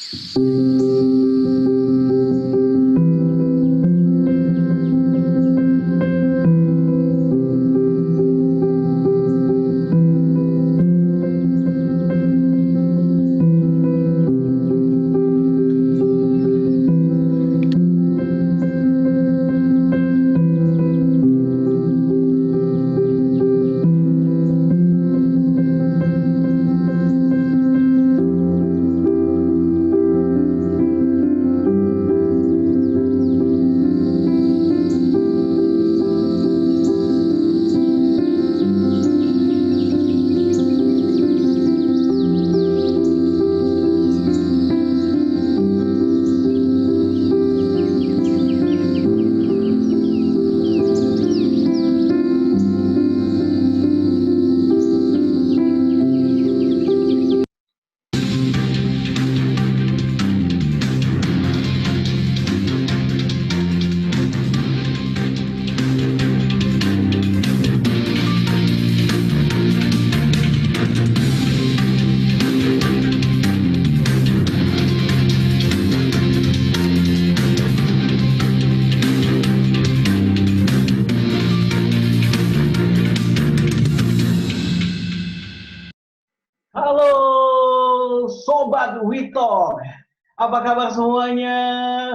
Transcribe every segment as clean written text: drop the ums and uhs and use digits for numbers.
Halo Sobat Witalk, apa kabar semuanya?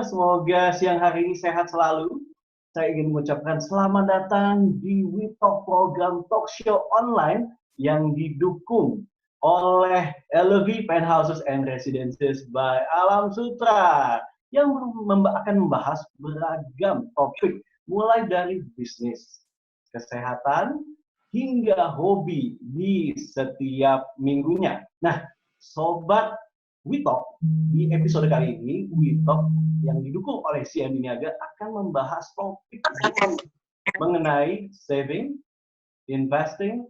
Semoga siang hari ini sehat selalu. Saya ingin mengucapkan selamat datang di Witalk, program talk show online yang didukung oleh LV Penthouses and Residences by Alam Sutra yang akan membahas beragam topik mulai dari bisnis, kesehatan, hingga hobi di setiap minggunya. Nah, Sobat Witalk, di episode kali ini, Witalk yang didukung oleh CMB Niaga akan membahas topik mengenai saving, investing,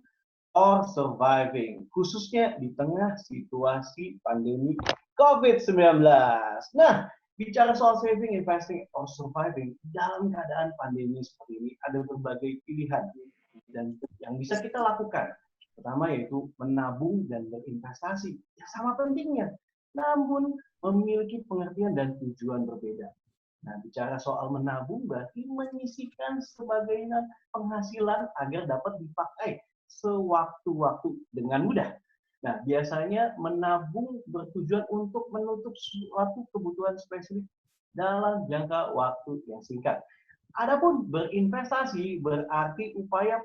or surviving, khususnya di tengah situasi pandemi COVID-19. Nah, bicara soal saving, investing, or surviving, dalam keadaan pandemi seperti ini, ada berbagai pilihan dan yang bisa kita lakukan. Pertama yaitu menabung dan berinvestasi. Ya sama pentingnya, namun memiliki pengertian dan tujuan berbeda. Nah, bicara soal menabung berarti menyisihkan sebagian penghasilan agar dapat dipakai sewaktu-waktu dengan mudah. Nah, biasanya menabung bertujuan untuk menutup suatu kebutuhan spesifik dalam jangka waktu yang singkat. Adapun berinvestasi berarti upaya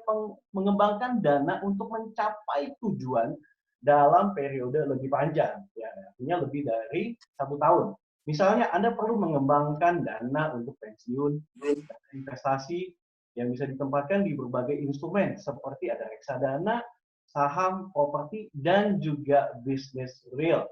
mengembangkan dana untuk mencapai tujuan dalam periode lebih panjang, ya, artinya lebih dari 1 tahun. Misalnya Anda perlu mengembangkan dana untuk pensiun, investasi yang bisa ditempatkan di berbagai instrumen seperti ada reksadana, saham, properti, dan juga bisnis real.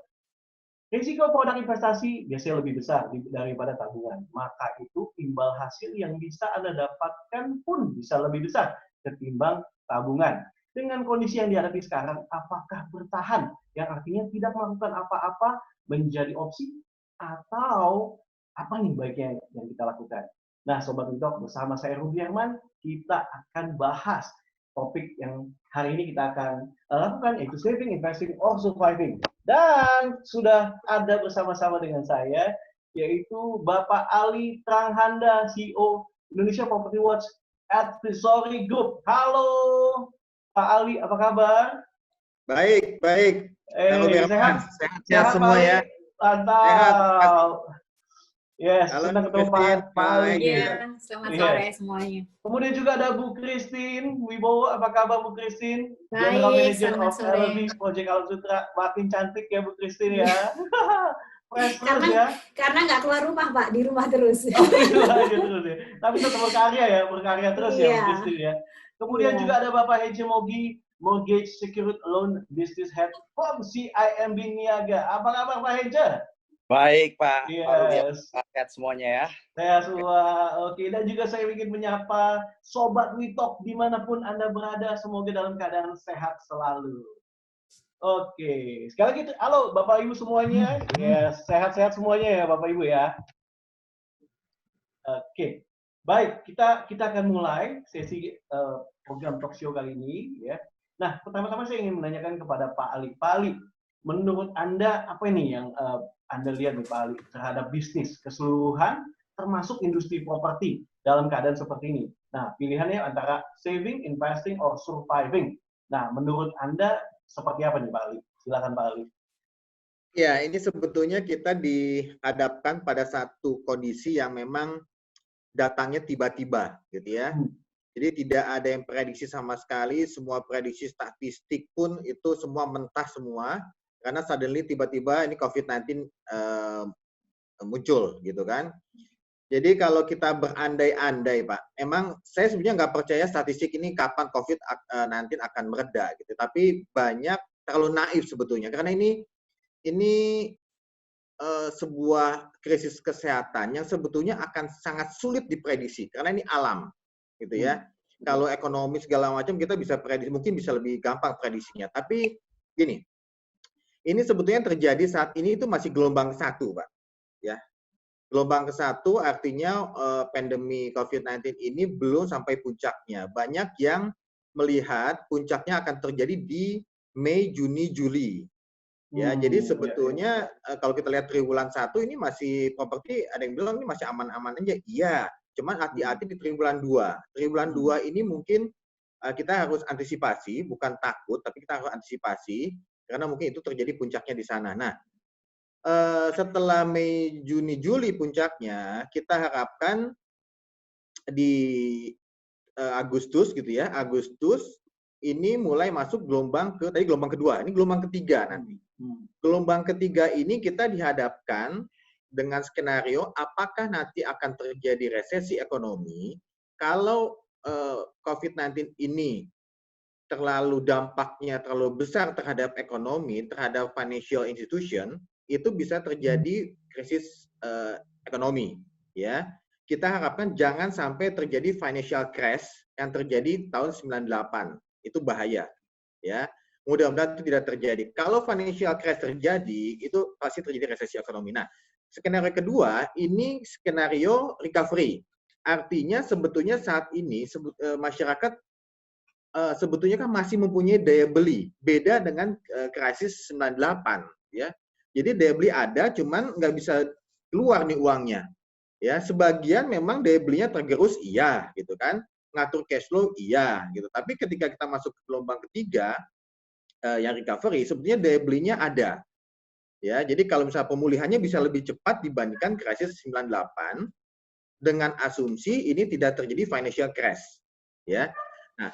Risiko produk investasi biasanya lebih besar daripada tabungan. Maka itu imbal hasil yang bisa Anda dapatkan pun bisa lebih besar ketimbang tabungan. Dengan kondisi yang dihadapi sekarang, apakah bertahan? Yang artinya tidak melakukan apa-apa menjadi opsi? Atau apa nih baiknya yang kita lakukan? Nah, Sobat Witalk, bersama saya Rudy Herman, kita akan bahas topik yang hari ini kita akan lakukan, yaitu saving, investing, or surviving. Dan sudah ada bersama-sama dengan saya, yaitu Bapak Ali Tranghanda, CEO Indonesia Property Watch Advisory Group. Halo Pak Ali, apa kabar? Baik, baik. Sehat semua ya. Mantap. Yes, halo, senang ketemu Pak Ali. Iya, selamat sore semuanya. Kemudian juga ada Bu Christine Wibowo. Apa kabar Bu Christine? Baik, General Manager selamat of sore. LV Project Alam Sutra. Makin cantik ya Bu Christine ya. Fresh terus Karena ya. karena nggak keluar rumah Pak, di rumah terus. Oh, di rumah aja terus ya. Tapi tetap berkarya terus ya Bu Iya. Christine ya. Kemudian Iya. juga ada Bapak Heji Mogi, Mortgage Secured Loan Business Head from CIMB Niaga. Apa kabar Pak Heji? Baik, Pak. Yes. Sehat semuanya ya. Saya semua, oke. Dan juga saya ingin menyapa Sobat Witalk dimanapun Anda berada, semoga dalam keadaan sehat selalu. Oke, sekali lagi, halo Bapak Ibu semuanya, ya sehat-sehat semuanya ya Bapak Ibu ya. Oke, baik, kita akan mulai sesi program talk show kali ini ya. Nah, pertama-tama saya ingin menanyakan kepada Pak Ali. Pak Ali, menurut Anda apa ini yang Anda lihat nih Pak Ali terhadap bisnis keseluruhan termasuk industri properti dalam keadaan seperti ini? Nah, pilihannya antara saving, investing, or surviving. Nah, menurut Anda seperti apa nih Pak Ali? Silakan Pak Ali. Ya, ini sebetulnya kita dihadapkan pada satu kondisi yang memang datangnya tiba-tiba, gitu ya. Jadi tidak ada yang prediksi sama sekali, semua prediksi statistik pun itu semua mentah semua, karena suddenly tiba-tiba ini COVID-19 muncul, gitu kan. Jadi kalau kita berandai-andai, Pak, emang saya sebenarnya nggak percaya statistik ini kapan COVID-19 akan mereda, gitu. Tapi banyak terlalu naif sebetulnya, karena ini sebuah krisis kesehatan yang sebetulnya akan sangat sulit diprediksi karena ini alam, gitu ya. Kalau ekonomi segala macam kita bisa prediksi, mungkin bisa lebih gampang prediksinya. Tapi gini, ini sebetulnya terjadi saat ini itu masih gelombang 1, Pak. Ya, gelombang ke-1 artinya pandemi COVID-19 ini belum sampai puncaknya. Banyak yang melihat puncaknya akan terjadi di Mei, Juni, Juli. Ya, jadi sebetulnya kalau kita lihat triwulan 1 ini masih properti, ada yang bilang ini masih aman-aman aja. Iya, cuman hati-hati di triwulan 2. Triwulan 2 ini mungkin kita harus antisipasi, bukan takut, tapi kita harus antisipasi karena mungkin itu terjadi puncaknya di sana. Nah, setelah Mei, Juni, Juli puncaknya, kita harapkan di Agustus gitu ya, Agustus ini mulai masuk gelombang kedua, ini gelombang ketiga nanti. Gelombang ketiga ini kita dihadapkan dengan skenario apakah nanti akan terjadi resesi ekonomi kalau COVID-19 ini dampaknya terlalu besar terhadap ekonomi, terhadap financial institution, itu bisa terjadi krisis ekonomi, ya. Kita harapkan jangan sampai terjadi financial crash yang terjadi tahun 98. Itu bahaya, ya. Mudah-mudahan itu tidak terjadi. Kalau financial crash terjadi, itu pasti terjadi resesi ekonomi. Nah, skenario kedua ini skenario recovery. Artinya sebetulnya saat ini masyarakat sebetulnya kan masih mempunyai daya beli, beda dengan krisis 98, ya. Jadi daya beli ada, cuman nggak bisa keluar nih uangnya, ya. Sebagian memang daya belinya tergerus, iya, gitu kan. Ngatur cash flow, iya, gitu. Tapi ketika kita masuk ke gelombang ketiga, yang recovery, sebetulnya daya belinya ada, ya. Jadi kalau misalnya pemulihannya bisa lebih cepat dibandingkan krisis 98, dengan asumsi ini tidak terjadi financial crash, ya. Nah,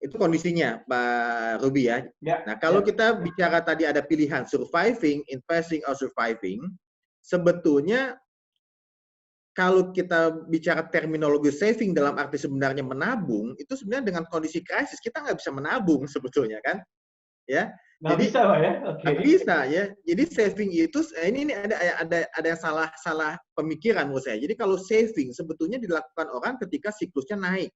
itu kondisinya, Pak Ruby ya. Nah, kalau kita bicara tadi ada pilihan surviving, investing, or surviving, sebetulnya kalau kita bicara terminologi saving dalam arti sebenarnya menabung, itu sebenarnya dengan kondisi krisis kita nggak bisa menabung sebetulnya kan, ya. Nggak bisa, Pak ya? Nggak bisa ya. Jadi saving itu ini ada yang salah pemikiran menurut saya. Jadi kalau saving sebetulnya dilakukan orang ketika siklusnya naik.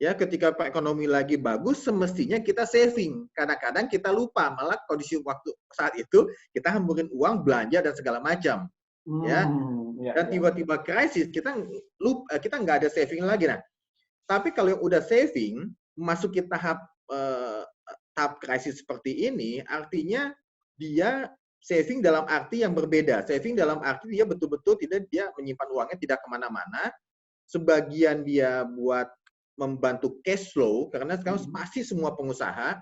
Ya, ketika ekonomi lagi bagus, semestinya kita saving. Kadang-kadang kita lupa, malah kondisi waktu saat itu kita hamburin uang, belanja dan segala macam. Ya, dan tiba-tiba krisis kita nggak ada saving lagi. Nah, tapi kalau yang udah saving, masuki tahap krisis seperti ini, artinya dia saving dalam arti yang berbeda. Saving dalam arti dia betul-betul dia menyimpan uangnya tidak kemana-mana. Sebagian dia buat membantu cash flow, karena sekarang pasti semua pengusaha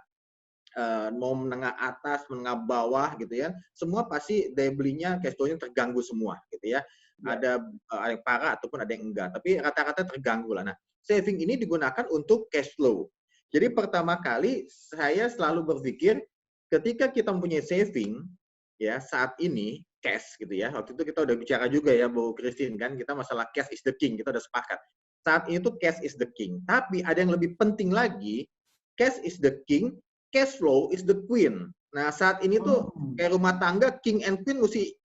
mau menengah atas, menengah bawah gitu ya, semua pasti daya belinya, cash flow-nya terganggu semua gitu ya. Ada yang parah ataupun ada yang enggak, tapi rata-rata terganggu lah. Nah, saving ini digunakan untuk cash flow. Jadi pertama kali saya selalu berpikir ketika kita mempunyai saving ya saat ini cash gitu ya. Waktu itu kita udah bicara juga ya Bu Christine kan, kita masalah cash is the king, kita udah sepakat. Saat ini tuh cash is the king. Tapi ada yang lebih penting lagi, cash is the king, cash flow is the queen. Nah, saat ini tuh kayak rumah tangga, king and queen mesti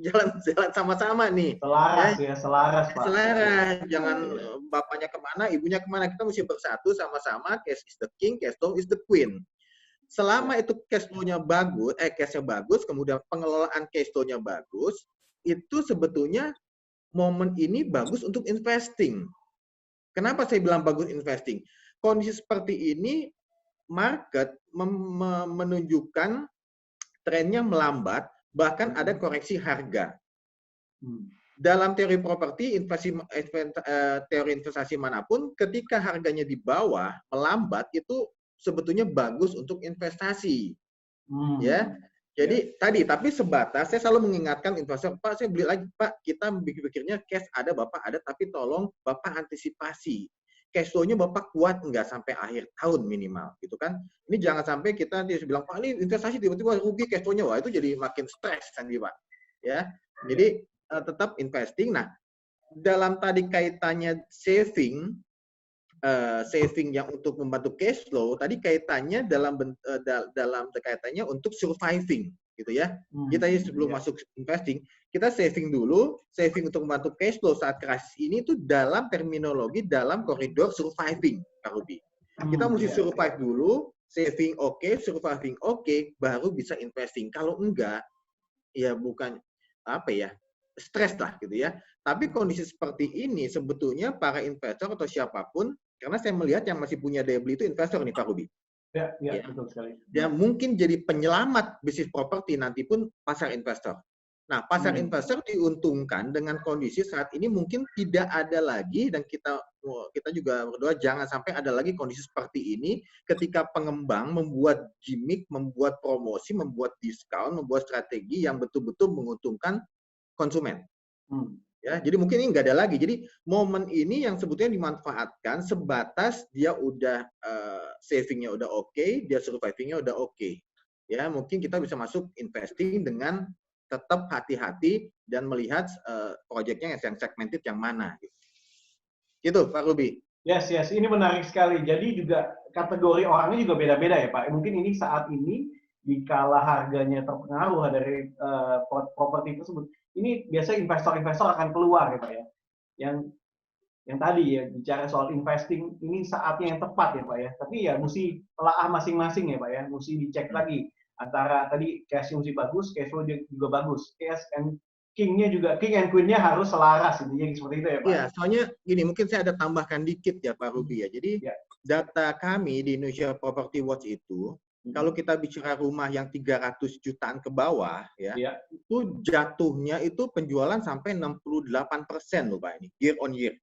jalan sama-sama nih. Selaras ya, selaras Pak. Selaras, jangan bapaknya kemana, ibunya kemana, kita mesti bersatu sama-sama, cash is the king, cash flow is the queen. Selama itu cash flow-nya bagus, cashnya bagus, kemudian pengelolaan cash flow-nya bagus, itu sebetulnya momen ini bagus untuk investing. Kenapa saya bilang bagus investing? Kondisi seperti ini, market menunjukkan trennya melambat, bahkan ada koreksi harga. Hmm. Dalam teori properti, teori investasi manapun, ketika harganya di bawah, melambat, itu sebetulnya bagus untuk investasi. Ya, jadi tadi, tapi sebatas, saya selalu mengingatkan investor, Pak, saya beli lagi, Pak, kita pikirnya cash ada, Bapak ada, tapi tolong Bapak antisipasi. Cash flow-nya Bapak kuat enggak sampai akhir tahun minimal, gitu kan? Ini jangan sampai kita nanti bilang, Pak, ini investasi tiba-tiba rugi cash flow-nya, wah itu jadi makin stres kan, Pak. Ya, jadi tetap investing. Nah, dalam tadi kaitannya saving yang untuk membantu cash flow, tadi kaitannya dalam kaitannya untuk surviving, gitu ya. Kita sebelum masuk investing, kita saving dulu, saving untuk membantu cash flow saat krisis ini itu dalam terminologi dalam koridor surviving, Pak Ruby. Kita mesti survive dulu, saving oke, surviving oke, baru bisa investing. Kalau enggak, ya bukan apa ya, stres lah gitu ya. Tapi kondisi seperti ini sebetulnya para investor atau siapapun, karena saya melihat yang masih punya daya beli itu investor nih Pak Ruby. Ya, betul sekali. Dia mungkin jadi penyelamat bisnis properti nanti pun pasar investor. Nah, pasar investor diuntungkan dengan kondisi saat ini mungkin tidak ada lagi, dan kita juga berdoa jangan sampai ada lagi kondisi seperti ini ketika pengembang membuat gimmick, membuat promosi, membuat diskon, membuat strategi yang betul-betul menguntungkan konsumen. Ya, jadi mungkin ini nggak ada lagi. Jadi momen ini yang sebetulnya dimanfaatkan sebatas dia udah savingnya udah oke, dia survivingnya udah oke. Ya, mungkin kita bisa masuk investing dengan tetap hati-hati dan melihat proyeknya yang segmented yang mana. Gitu, Pak Ruby. Yes, ini menarik sekali. Jadi juga kategori orangnya juga beda-beda ya Pak. Mungkin ini saat ini dikala harganya terpengaruh dari properti tersebut, ini biasanya investor-investor akan keluar ya Pak ya. Yang tadi ya bicara soal investing, ini saatnya yang tepat ya Pak ya. Tapi ya mesti telaah masing-masing ya Pak ya. Mesti dicek lagi antara tadi cash-nya mesti bagus, cash flow juga bagus. Cash and king-nya juga, king and queen-nya harus selaras intinya seperti itu ya Pak. Iya, soalnya gini, mungkin saya ada tambahkan dikit ya Pak Ruby ya. Jadi data kami di Indonesia Property Watch itu, kalau kita bicara rumah yang 300 jutaan ke bawah ya, itu jatuhnya itu penjualan sampai 68% loh Pak ini, year on year.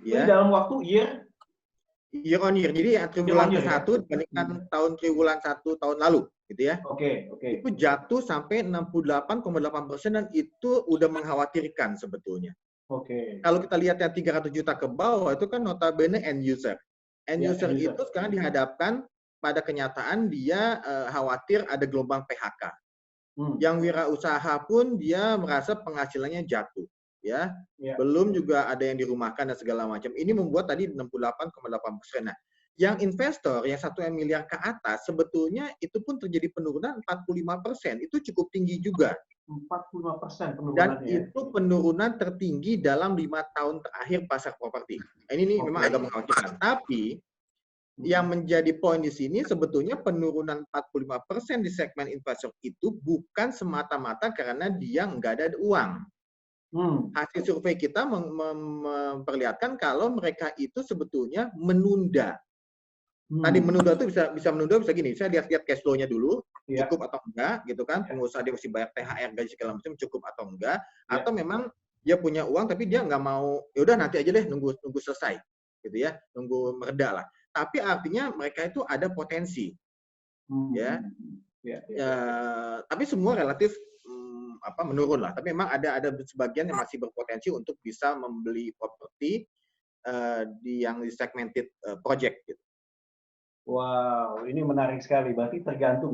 Ya. Dalam waktu year on year. Jadi ya triwulan ke-1 dibandingkan triwulan 1 tahun lalu gitu ya. Oke. Itu jatuh sampai 68,8% dan itu udah mengkhawatirkan sebetulnya. Kalau kita lihat yang 300 juta ke bawah itu kan notabene end user. End user itu sekarang dihadapkan pada kenyataan dia khawatir ada gelombang PHK. Yang wirausaha pun dia merasa penghasilannya jatuh. Ya, belum juga ada yang dirumahkan dan segala macam. Ini membuat tadi 68,8%. Nah, yang investor yang 1 miliar ke atas sebetulnya itu pun terjadi penurunan 45%. Itu cukup tinggi juga. 45% penurunan. Dan itu penurunan tertinggi dalam 5 tahun terakhir pasar properti. Ini memang agak mengkhawatirkan. Tapi yang menjadi poin di sini sebetulnya penurunan 45% di segmen investor itu bukan semata-mata karena dia nggak ada uang. Hasil survei kita memperlihatkan kalau mereka itu sebetulnya menunda. Tadi menunda itu bisa menunda bisa gini, saya lihat cash flow-nya dulu, cukup atau enggak, gitu kan? Pengusaha dia mesti bayar THR gaji segala macam cukup atau enggak? Atau memang dia punya uang tapi dia nggak mau, ya udah nanti aja deh nunggu selesai, gitu ya, nunggu mereda lah. Tapi artinya mereka itu ada potensi, ya. Tapi semua relatif menurun lah. Tapi memang ada sebagian yang masih berpotensi untuk bisa membeli properti yang di segmented project gitu. Wow, ini menarik sekali. Berarti tergantung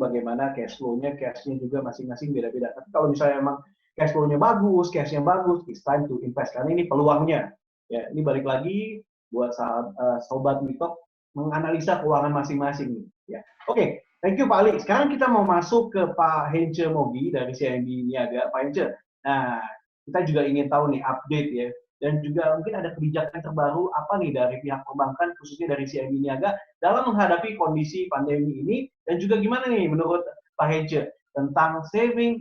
bagaimana cash flow-nya, cash-nya juga masing-masing beda-beda. Tapi kalau misalnya emang cash flow-nya bagus, cash-nya bagus, it's time to invest. Karena ini peluangnya. Ya, ini balik lagi buat sobat Witalk menganalisa keuangan masing-masing. Ya, oke. Thank you Pak Ali. Sekarang kita mau masuk ke Pak Hence Mogi dari CIMB Niaga. Pak Hence, nah kita juga ingin tahu nih update ya, dan juga mungkin ada kebijakan terbaru apa nih dari pihak perbankan khususnya dari CIMB Niaga dalam menghadapi kondisi pandemi ini, dan juga gimana nih menurut Pak Hence tentang saving,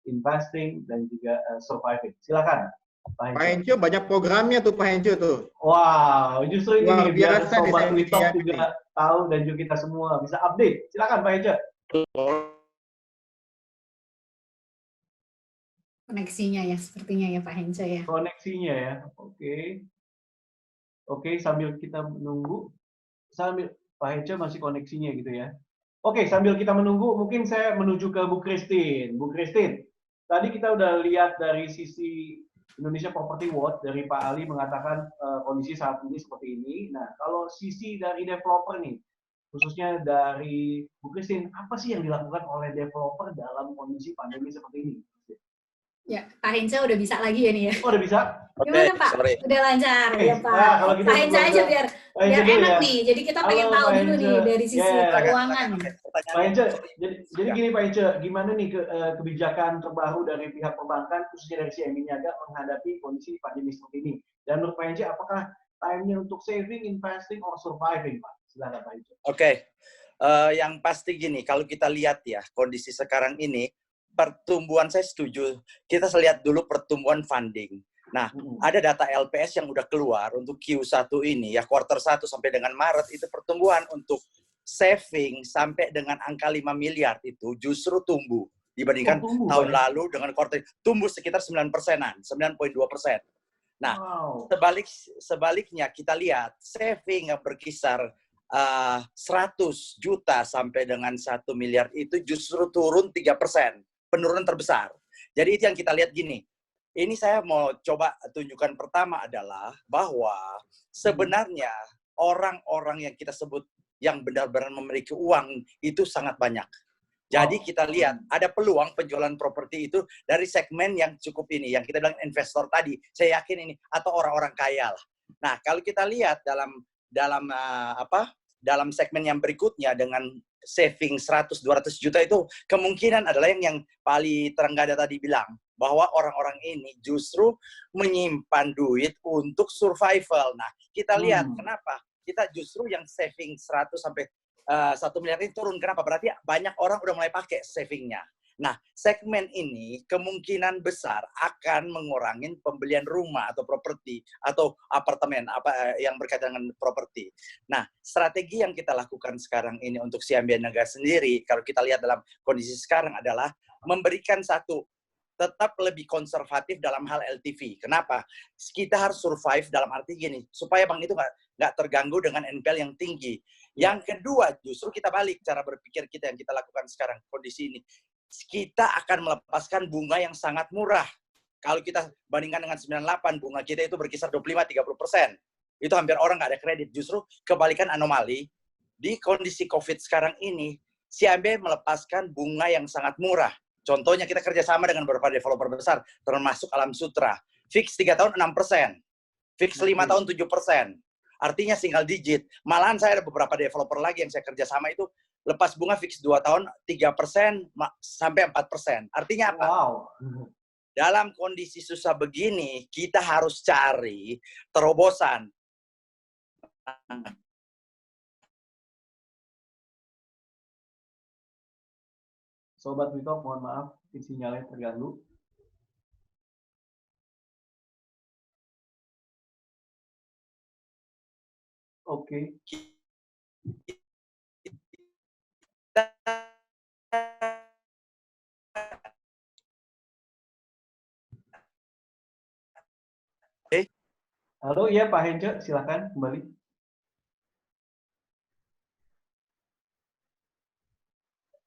investing, dan juga surviving. Silakan. Pak Hence banyak programnya tuh Pak Hence tuh. Wow, justru ini biar biasa sobat Witalk juga tahu dan juga kita semua bisa update. Silakan Pak Hence. Koneksinya ya, sepertinya ya Pak Hence ya. Koneksinya ya, oke. Oke, sambil kita menunggu, sambil Pak Hence masih koneksinya gitu ya. Oke, sambil kita menunggu, mungkin saya menuju ke Bu Christine. Bu Christine, tadi kita udah lihat dari sisi Indonesia Property Watch, dari Pak Ali mengatakan kondisi saat ini seperti ini. Nah, kalau sisi dari developer nih, khususnya dari Bu Christine, apa sih yang dilakukan oleh developer dalam kondisi pandemi seperti ini? Ya, Pak Hence udah bisa lagi ya nih ya. Oh, udah bisa? Gimana Pak? sorry. Udah lancar Oke, ya Pak. nah, kalau gitu Pak Hence aja biar Pak Hence dulu enak ya. nih. Jadi kita pengen Halo, tahu Pak dulu nih Hence. dari sisi Ya, keuangan. Pak Hence, jadi gini Pak Hence, gimana nih kebijakan terbaru dari pihak perbankan, khususnya dari CIMB Niaga menghadapi kondisi pandemi seperti ini? Dan menurut Pak Hence, apakah time-nya untuk saving, investing, or surviving, Pak? Silakan Pak Hence. Oke. Yang pasti gini, kalau kita lihat ya, kondisi sekarang ini, pertumbuhan saya setuju. Kita lihat dulu pertumbuhan funding. Nah, ada data LPS yang udah keluar untuk Q1 ini, ya quarter 1 sampai dengan Maret, itu pertumbuhan untuk saving sampai dengan angka 5 miliar itu justru tumbuh. Dibandingkan tahun lalu dengan quarter, tumbuh sekitar 9%-an, 9,2%. Nah, sebaliknya kita lihat saving yang berkisar 100 juta sampai dengan 1 miliar itu justru turun 3%. Penurunan terbesar. Jadi itu yang kita lihat gini. Ini saya mau coba tunjukkan pertama adalah bahwa sebenarnya orang-orang yang kita sebut yang benar-benar memiliki uang itu sangat banyak. Jadi kita lihat ada peluang penjualan properti itu dari segmen yang cukup ini, yang kita bilang investor tadi. Saya yakin ini atau orang-orang kaya lah. Nah, kalau kita lihat dalam segmen yang berikutnya dengan saving 100-200 juta itu kemungkinan adalah yang Pak Ali Terenggada tadi bilang bahwa orang-orang ini justru menyimpan duit untuk survival. Nah, kita lihat kenapa kita justru yang saving 100 sampai 1 miliar ini turun. Kenapa? Berarti banyak orang udah mulai pakai savingnya. Nah, segmen ini kemungkinan besar akan mengurangi pembelian rumah atau properti atau apartemen apa yang berkaitan dengan properti. Nah, strategi yang kita lakukan sekarang ini untuk CIMB Niaga sendiri, kalau kita lihat dalam kondisi sekarang adalah memberikan satu tetap lebih konservatif dalam hal LTV. Kenapa? Kita harus survive dalam arti gini, supaya bank itu nggak terganggu dengan NPL yang tinggi. Yang kedua, justru kita balik cara berpikir kita yang kita lakukan sekarang kondisi ini. Kita akan melepaskan bunga yang sangat murah. Kalau kita bandingkan dengan 98, bunga kita itu berkisar 25-30%. Itu hampir orang nggak ada kredit. Justru kebalikan anomali, di kondisi COVID sekarang ini, CIMB melepaskan bunga yang sangat murah. Contohnya kita kerjasama dengan beberapa developer besar, termasuk Alam Sutra. Fix 3 tahun 6%, fix 5 tahun 7%. Artinya single digit. Malahan saya ada beberapa developer lagi yang saya kerjasama itu lepas bunga fix 2 tahun 3% sampai 4%. Artinya apa? Wow. Dalam kondisi susah begini, kita harus cari terobosan. Sobat Wito, mohon maaf, sinyalnya terganggu. Oke. Halo, iya Pak Hence, silakan kembali.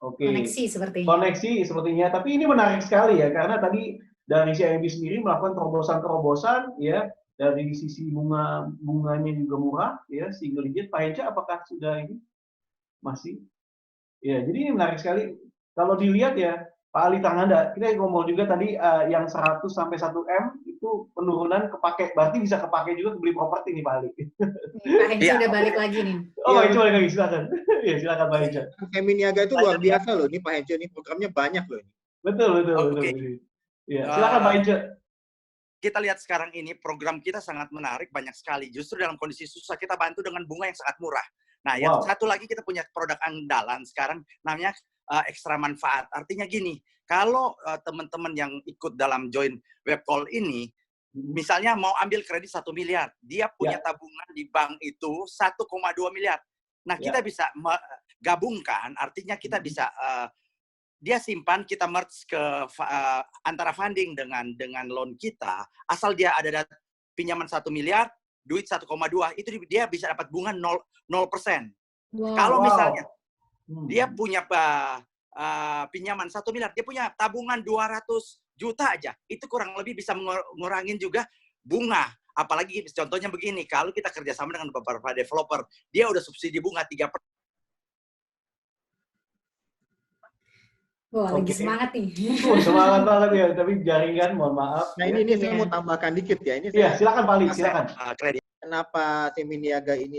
Oke. Koneksi sepertinya. Tapi ini menarik sekali ya, karena tadi dari CIMB sendiri melakukan terobosan-terobosan ya, dari sisi bunganya juga murah ya, single digit. Pak Hence, apakah sudah ini masih? Ya, jadi ini menarik sekali. Kalau dilihat ya, Pak Ali Terenggada, kita ngomong juga tadi yang 100 sampai 1 M itu penurunan kepake, berarti bisa kepake juga beli properti nih Pak Ali. Pak Hence udah balik lagi nih. Oh, Pak Hence balik lagi, silakan. Iya, silakan Pak Hence. CIMB Niaga itu luar biasa loh, ini Pak Hence, ini programnya banyak loh. Betul. Iya, silakan Pak Hence. Kita lihat sekarang ini program kita sangat menarik, banyak sekali. Justru dalam kondisi susah kita bantu dengan bunga yang sangat murah. Nah, yang satu lagi kita punya produk andalan sekarang namanya ekstra manfaat. Artinya gini, kalau teman-teman yang ikut dalam join web call ini, misalnya mau ambil kredit 1 miliar, dia punya tabungan di bank itu 1,2 miliar. Nah, kita bisa gabungkan, artinya kita bisa dia simpan, kita merge ke antara funding dengan loan kita, asal dia ada pinjaman 1 miliar, duit 1,2, itu dia bisa dapat bunga 0%. Wow. Kalau misalnya dia Hmm. punya pinjaman 1 miliar, dia punya tabungan 200 juta aja, itu kurang lebih bisa ngurangin juga bunga. Apalagi contohnya begini, kalau kita kerjasama dengan beberapa developer, dia udah subsidi bunga 3%. Wah, lagi Oke. semangat nih. Semangat banget ya, tapi jaringan mohon maaf. Nah ya. ini saya Iya. mau tambahkan dikit ya. Ini Iya, saya silakan Pak Ali, kenapa- silakan. Kredit. Kenapa Seminiaga ini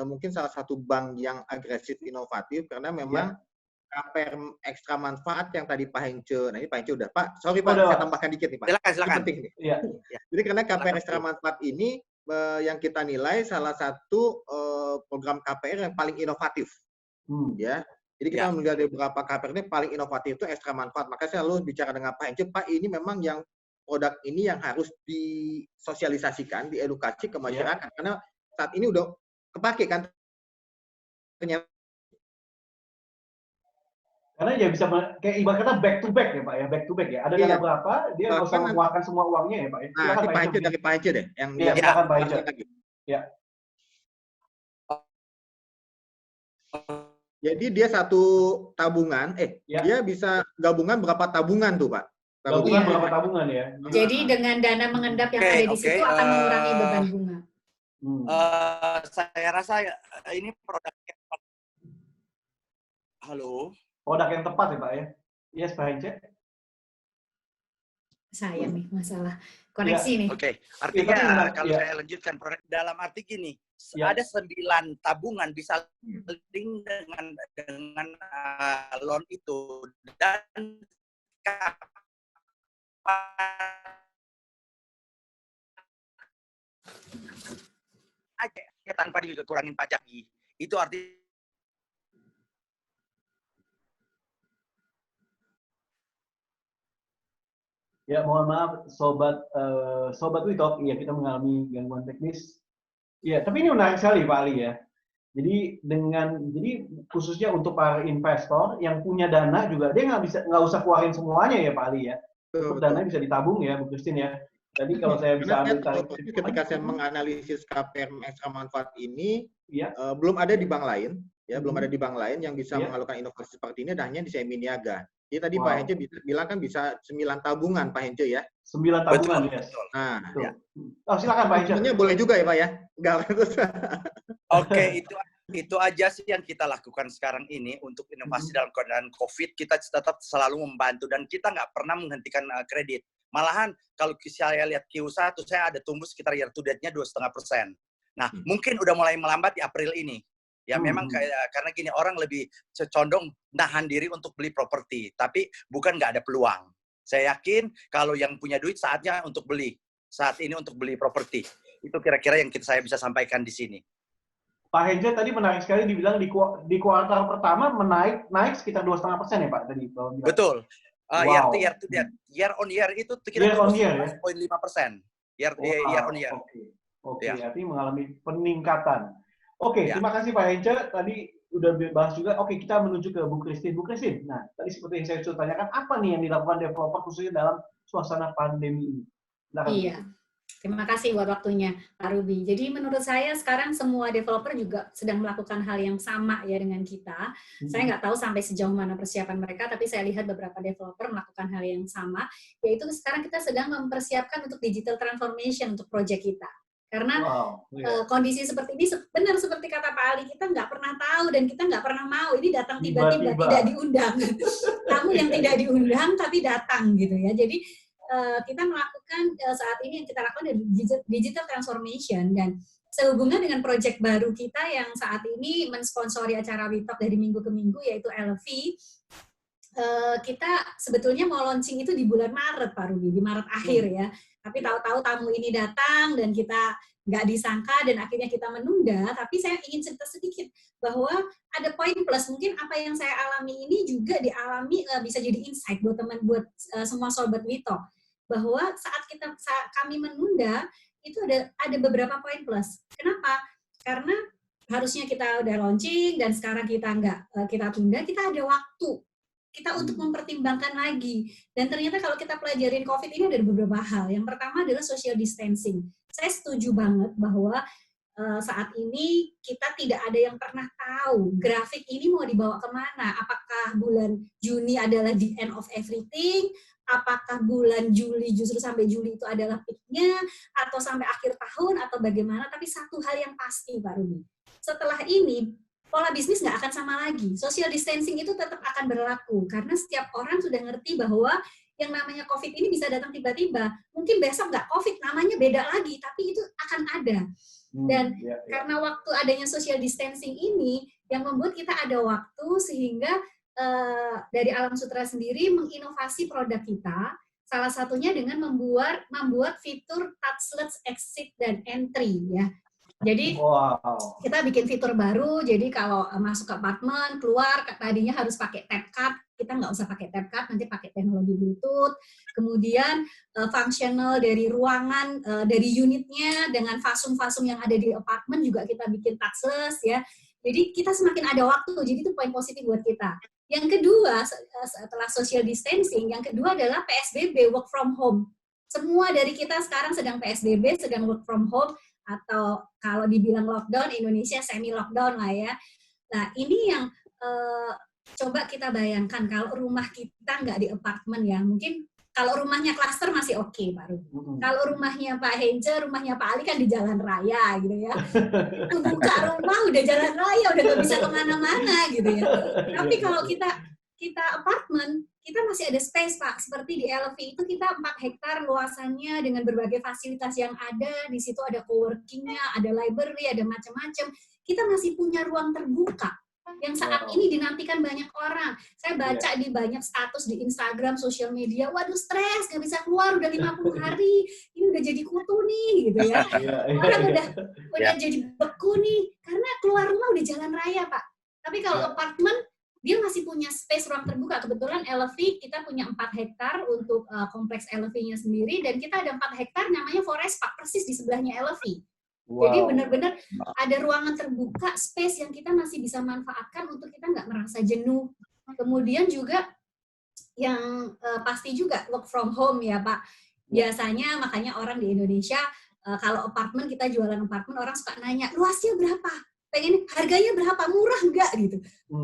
mungkin salah satu bank yang agresif inovatif karena memang KPR ekstra manfaat yang tadi Pak Hence. Nah ini Pak Hence udah. Pak, sorry Pak, Udah. saya tambahkan dikit nih Pak. Silakan, Ini silakan. penting nih. Iya. Jadi karena KPR ekstra manfaat ini yang kita nilai salah satu program KPR yang paling inovatif. Ya. Jadi kita melihat dari beberapa KPR ini paling inovatif itu ekstra manfaat. Maka saya selalu bicara dengan Pak Hence, Pak ini memang yang produk ini yang harus disosialisasikan, diedukasi ke masyarakat. Karena saat ini udah kepake kan. Karena dia bisa kayak ibaratnya back to back ya Pak ya, back to back ya. Ada dana berapa, dia nggak usah mengeluarkan semua uangnya ya Pak ya. Nah, Silakan, Pak Hence dari Pak Hence deh. Yang Iya, silakan Pak Hence. Ya. Jadi dia satu tabungan, dia bisa gabungan berapa tabungan tuh Pak? Gabungan berapa tabungan ya? Jadi dengan dana mengendap yang ada di situ akan mengurangi beban bunga. Saya rasa ini produk yang produk yang tepat ya Pak ya. Yes Pak Hence. Saya nih masalah koneksi nih. Oke. Artinya kalau saya lanjutkan produk dalam arti gini, ada 9 tabungan bisa link dengan loan itu dan aja tanpa dikurangin pajak. Itu artinya ya mohon maaf sobat Witalk, ya kita mengalami gangguan teknis. Ya, tapi ini menarik sekali Pak Ali ya. Jadi khususnya untuk para investor yang punya dana juga dia nggak usah keluarin semuanya ya Pak Ali ya. Untuk dana bisa ditabung ya Bu Christine ya. Tadi kalau saya bisa ambil ketika saya menganalisis KPR ekstra manfaat ini belum ada di bank lain ya, belum ada di bank lain yang bisa mengalokkan inovasi seperti ini, hanya di Seminiaga. Jadi tadi Pak Hence bilang kan bisa 9 tabungan Pak Hence ya. 9 tabungan ya. Nah, silakan Pak Hence. Sebenarnya boleh juga ya Pak ya. Enggak harus. Oke, itu aja sih yang kita lakukan sekarang ini untuk inovasi dalam keadaan COVID. Kita tetap selalu membantu dan kita nggak pernah menghentikan kredit. Malahan kalau saya lihat Q1, saya ada tumbuh sekitar year to date-nya 2,5%. Nah, mungkin udah mulai melambat di April ini. Ya memang karena gini, orang lebih condong nahan diri untuk beli properti, tapi bukan nggak ada peluang. Saya yakin kalau yang punya duit saatnya untuk beli. Saat ini untuk beli properti. Itu kira-kira yang saya bisa sampaikan di sini. Pak Hence tadi menarik sekali dibilang di kuartal pertama naik sekitar 2,5% ya Pak tadi. Betul. Year on year itu kita 11,5%. Year on year. Oke, artinya mengalami peningkatan. Oke, terima kasih Pak Hence. Tadi udah bahas juga. Oke, kita menuju ke Bu Christine. Bu Christine, nah tadi seperti yang saya sudah tanyakan, apa nih yang dilakukan developer khususnya dalam suasana pandemi ini? Iya. Terima kasih buat waktunya, Pak Ruby. Jadi menurut saya sekarang semua developer juga sedang melakukan hal yang sama ya dengan kita. Saya nggak tahu sampai sejauh mana persiapan mereka, tapi saya lihat beberapa developer melakukan hal yang sama, yaitu sekarang kita sedang mempersiapkan untuk digital transformation untuk proyek kita. Karena kondisi seperti ini benar seperti kata Pak Ali, kita nggak pernah tahu dan kita nggak pernah mau. Ini datang tiba-tiba tidak diundang. Tamu yang tidak diundang tapi datang gitu ya. Jadi kita melakukan saat ini yang kita lakukan digital transformation dan sehubungan dengan proyek baru kita yang saat ini mensponsori acara WeTalk dari minggu ke minggu yaitu LV. Kita sebetulnya mau launching itu di bulan Maret Pak Ruby, di Maret akhir ya. Tapi tahu-tahu tamu ini datang dan kita nggak disangka dan akhirnya kita menunda. Tapi saya ingin cerita sedikit bahwa ada poin plus. Mungkin apa yang saya alami ini juga dialami bisa jadi insight buat semua sobat WeTalk. Bahwa saat kami menunda itu ada beberapa poin plus. Kenapa? Karena harusnya kita udah launching dan sekarang kita tunda, kita ada waktu kita untuk mempertimbangkan lagi. Dan ternyata kalau kita pelajarin COVID ini ada beberapa hal. Yang pertama adalah social distancing. Saya setuju banget bahwa saat ini kita tidak ada yang pernah tahu grafik ini mau dibawa kemana. Apakah bulan Juni adalah the end of everything? Apakah bulan Juli justru sampai Juli itu adalah peak-nya? Atau sampai akhir tahun? Atau bagaimana? Tapi satu hal yang pasti, Pak Ruby. Setelah ini, pola bisnis nggak akan sama lagi. Social distancing itu tetap akan berlaku. Karena setiap orang sudah ngerti bahwa yang namanya COVID ini bisa datang tiba-tiba. Mungkin besok nggak COVID, namanya beda lagi. Tapi itu akan ada. Dan karena waktu adanya social distancing ini, yang membuat kita ada waktu sehingga dari Alam Sutera sendiri menginovasi produk kita, salah satunya dengan membuat fitur touchless exit dan entry ya. Jadi kita bikin fitur baru, jadi kalau masuk ke apartemen, keluar, tadinya harus pakai tap card, kita nggak usah pakai tap card, nanti pakai teknologi Bluetooth. Kemudian functional dari ruangan, dari unitnya, dengan fasum-fasum yang ada di apartemen juga kita bikin touchless ya. Jadi kita semakin ada waktu, jadi itu poin positif buat kita. Yang kedua, setelah social distancing, yang kedua adalah PSBB, work from home. Semua dari kita sekarang sedang PSBB, sedang work from home, atau kalau dibilang lockdown, Indonesia semi-lockdown lah ya. Nah, ini yang coba kita bayangkan, kalau rumah kita nggak di apartemen ya, mungkin kalau rumahnya klaster masih oke, Pak Ruby. Kalau rumahnya Pak Hence, rumahnya Pak Ali kan di jalan raya gitu ya. Itu buka rumah udah jalan raya, udah nggak bisa kemana-mana gitu ya. Tapi kalau kita apartemen, kita masih ada space, Pak. Seperti di LV itu kita 4 hektar luasannya dengan berbagai fasilitas yang ada. Di situ ada coworking-nya, ada library, ada macam-macam. Kita masih punya ruang terbuka yang saat ini dinantikan banyak orang. Saya baca di banyak status di Instagram, sosial media, waduh stres, nggak bisa keluar, udah 50 hari, ini udah jadi kutu nih, gitu ya. Orang udah jadi beku nih, karena keluar rumah udah jalan raya, Pak. Tapi kalau apartemen, dia masih punya space ruang terbuka. Kebetulan LV, kita punya 4 hektar untuk kompleks LV-nya sendiri, dan kita ada 4 hektar namanya Forest Park, persis di sebelahnya LV. Jadi benar-benar ada ruangan terbuka, space yang kita masih bisa manfaatkan untuk kita nggak merasa jenuh. Kemudian juga yang pasti juga work from home ya Pak. Biasanya makanya orang di Indonesia, kalau apartemen, kita jualan apartemen, orang suka nanya, luasnya berapa? Pengen harganya berapa? Murah nggak? Gitu.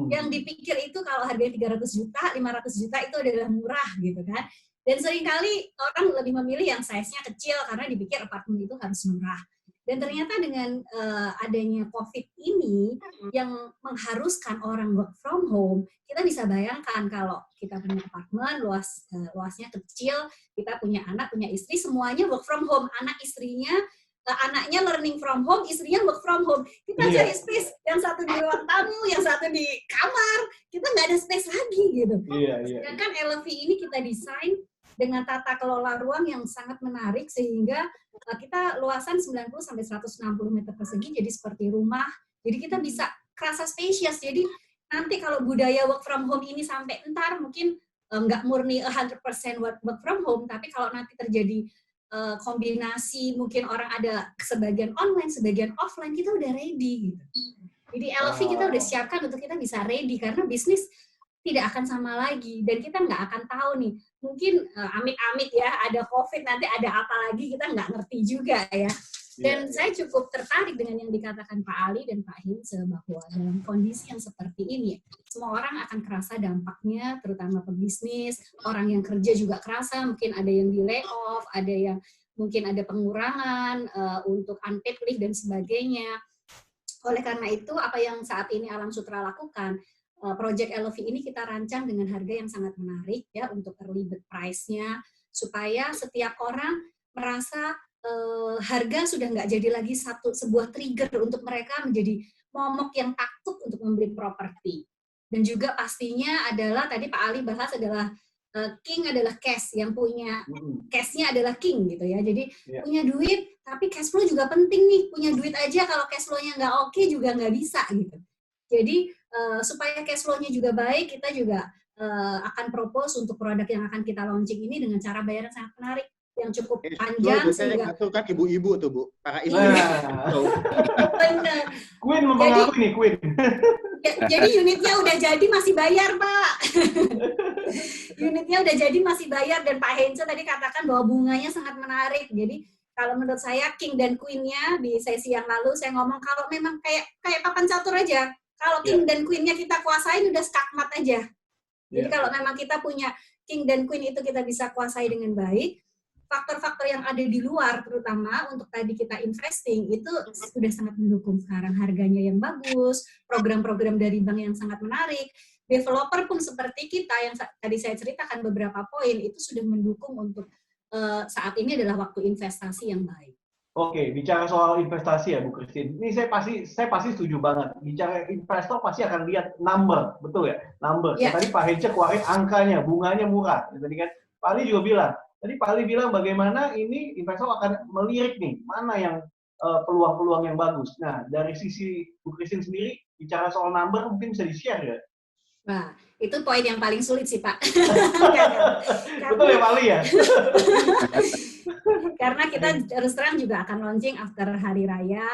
Yang dipikir itu kalau harganya 300 juta, 500 juta itu adalah murah gitu kan. Dan seringkali orang lebih memilih yang size-nya kecil karena dipikir apartemen itu harus murah. Dan ternyata dengan adanya COVID ini yang mengharuskan orang work from home, kita bisa bayangkan kalau kita punya apartemen, luasnya kecil, kita punya anak, punya istri, semuanya work from home. Anak istrinya, anaknya learning from home, istrinya work from home. Kita cari space, yang satu di ruang tamu, yang satu di kamar, kita nggak ada space lagi gitu. Sedangkan LV ini kita desain dengan tata kelola ruang yang sangat menarik sehingga kita luasan 90-160 meter persegi jadi seperti rumah. Jadi kita bisa kerasa spacious. Jadi nanti kalau budaya work from home ini sampai entar mungkin nggak murni 100% work from home, tapi kalau nanti terjadi kombinasi, mungkin orang ada sebagian online, sebagian offline, kita udah ready gitu. Jadi LV kita udah siapkan untuk kita bisa ready karena bisnis tidak akan sama lagi, dan kita nggak akan tahu nih, mungkin amit-amit ya, ada COVID, nanti ada apa lagi, kita nggak ngerti juga ya. Dan saya cukup tertarik dengan yang dikatakan Pak Ali dan Pak Hince, bahwa dalam kondisi yang seperti ini, semua orang akan kerasa dampaknya, terutama pebisnis, orang yang kerja juga kerasa, mungkin ada yang di layoff, ada yang mungkin ada pengurangan untuk unpaid leave dan sebagainya. Oleh karena itu, apa yang saat ini Alam Sutera lakukan, Project LV ini kita rancang dengan harga yang sangat menarik ya untuk early bird price-nya, supaya setiap orang merasa harga sudah nggak jadi lagi sebuah trigger untuk mereka menjadi momok yang takut untuk membeli properti. Dan juga pastinya adalah tadi Pak Ali bahas adalah king adalah cash, yang punya cash-nya adalah king gitu ya. Jadi punya duit tapi cash flow juga penting nih. Punya duit aja kalau cash flow-nya nggak oke juga nggak bisa gitu. Jadi supaya cash flow-nya juga baik, kita juga akan propose untuk produk yang akan kita launching ini dengan cara bayar yang sangat menarik, yang cukup panjang sehingga kan ibu-ibu tuh Bu, para ibu. Benar. Queen mempengaruhi nih, Queen. Jadi unitnya udah jadi masih bayar, Pak. Unitnya udah jadi masih bayar, dan Pak Hence tadi katakan bahwa bunganya sangat menarik. Jadi kalau menurut saya King dan Queen-nya di sesi yang lalu saya ngomong kalau memang kayak papan catur aja. Kalau King dan Queen-nya kita kuasain udah skakmat aja. Jadi kalau memang kita punya King dan Queen itu kita bisa kuasai dengan baik, faktor-faktor yang ada di luar, terutama untuk tadi kita investing, itu sudah sangat mendukung sekarang. Harganya yang bagus, program-program dari bank yang sangat menarik, developer pun seperti kita, yang tadi saya ceritakan beberapa poin, itu sudah mendukung untuk saat ini adalah waktu investasi yang baik. Oke, bicara soal investasi ya Bu Christine, ini saya pasti setuju banget. Bicara investor pasti akan lihat number, betul ya? Number. Yeah. Tadi Pak Hence keluarin angkanya, bunganya murah. Tadi kan Pak Ali juga bilang, bagaimana ini investor akan melirik nih, mana yang peluang-peluang yang bagus. Nah, dari sisi Bu Christine sendiri, bicara soal number mungkin bisa di-share ya? Nah, itu poin yang paling sulit sih, Pak. Betul ya, Pak Ali ya? Karena kita terus terang juga akan launching after Hari Raya.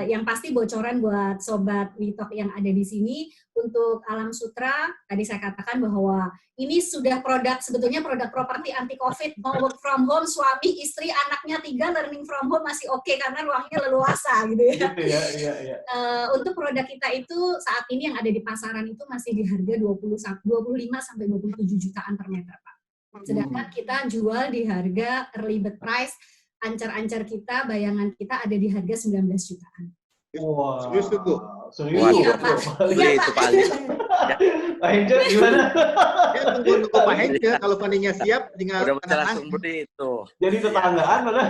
Yang pasti bocoran buat Sobat WeTalk yang ada di sini, untuk Alam Sutra, tadi saya katakan bahwa ini sudah sebetulnya produk properti anti COVID, mau work from home, suami, istri, anaknya 3, learning from home masih oke, karena ruangnya leluasa gitu ya. Iya. Untuk produk kita itu saat ini yang ada di pasaran itu masih di harga 25-27 jutaan per meter, Pak. Sedangkan kita jual di harga early bird price, ancar-ancar kita, bayangan kita ada di harga 19 jutaan. Wah, Serius tuh, Bu? Serius Iya, Pak. Iya, Itu Pak. paling. Pak Hence gimana? Ya, tunggu Pak Hence, kalau fundingnya siap, tinggal Udah tanda langsung tangan. begitu. Jadi tetanggaan mana?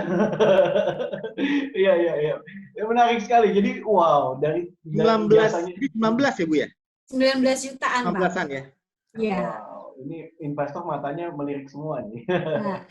Iya. Ya, menarik sekali. Jadi wow, dari 19, biasanya jadi 19 ya Bu ya? 19 jutaan, Pak. 19-an ya? Iya. Wow, ini investor matanya melirik semua nih. Nah,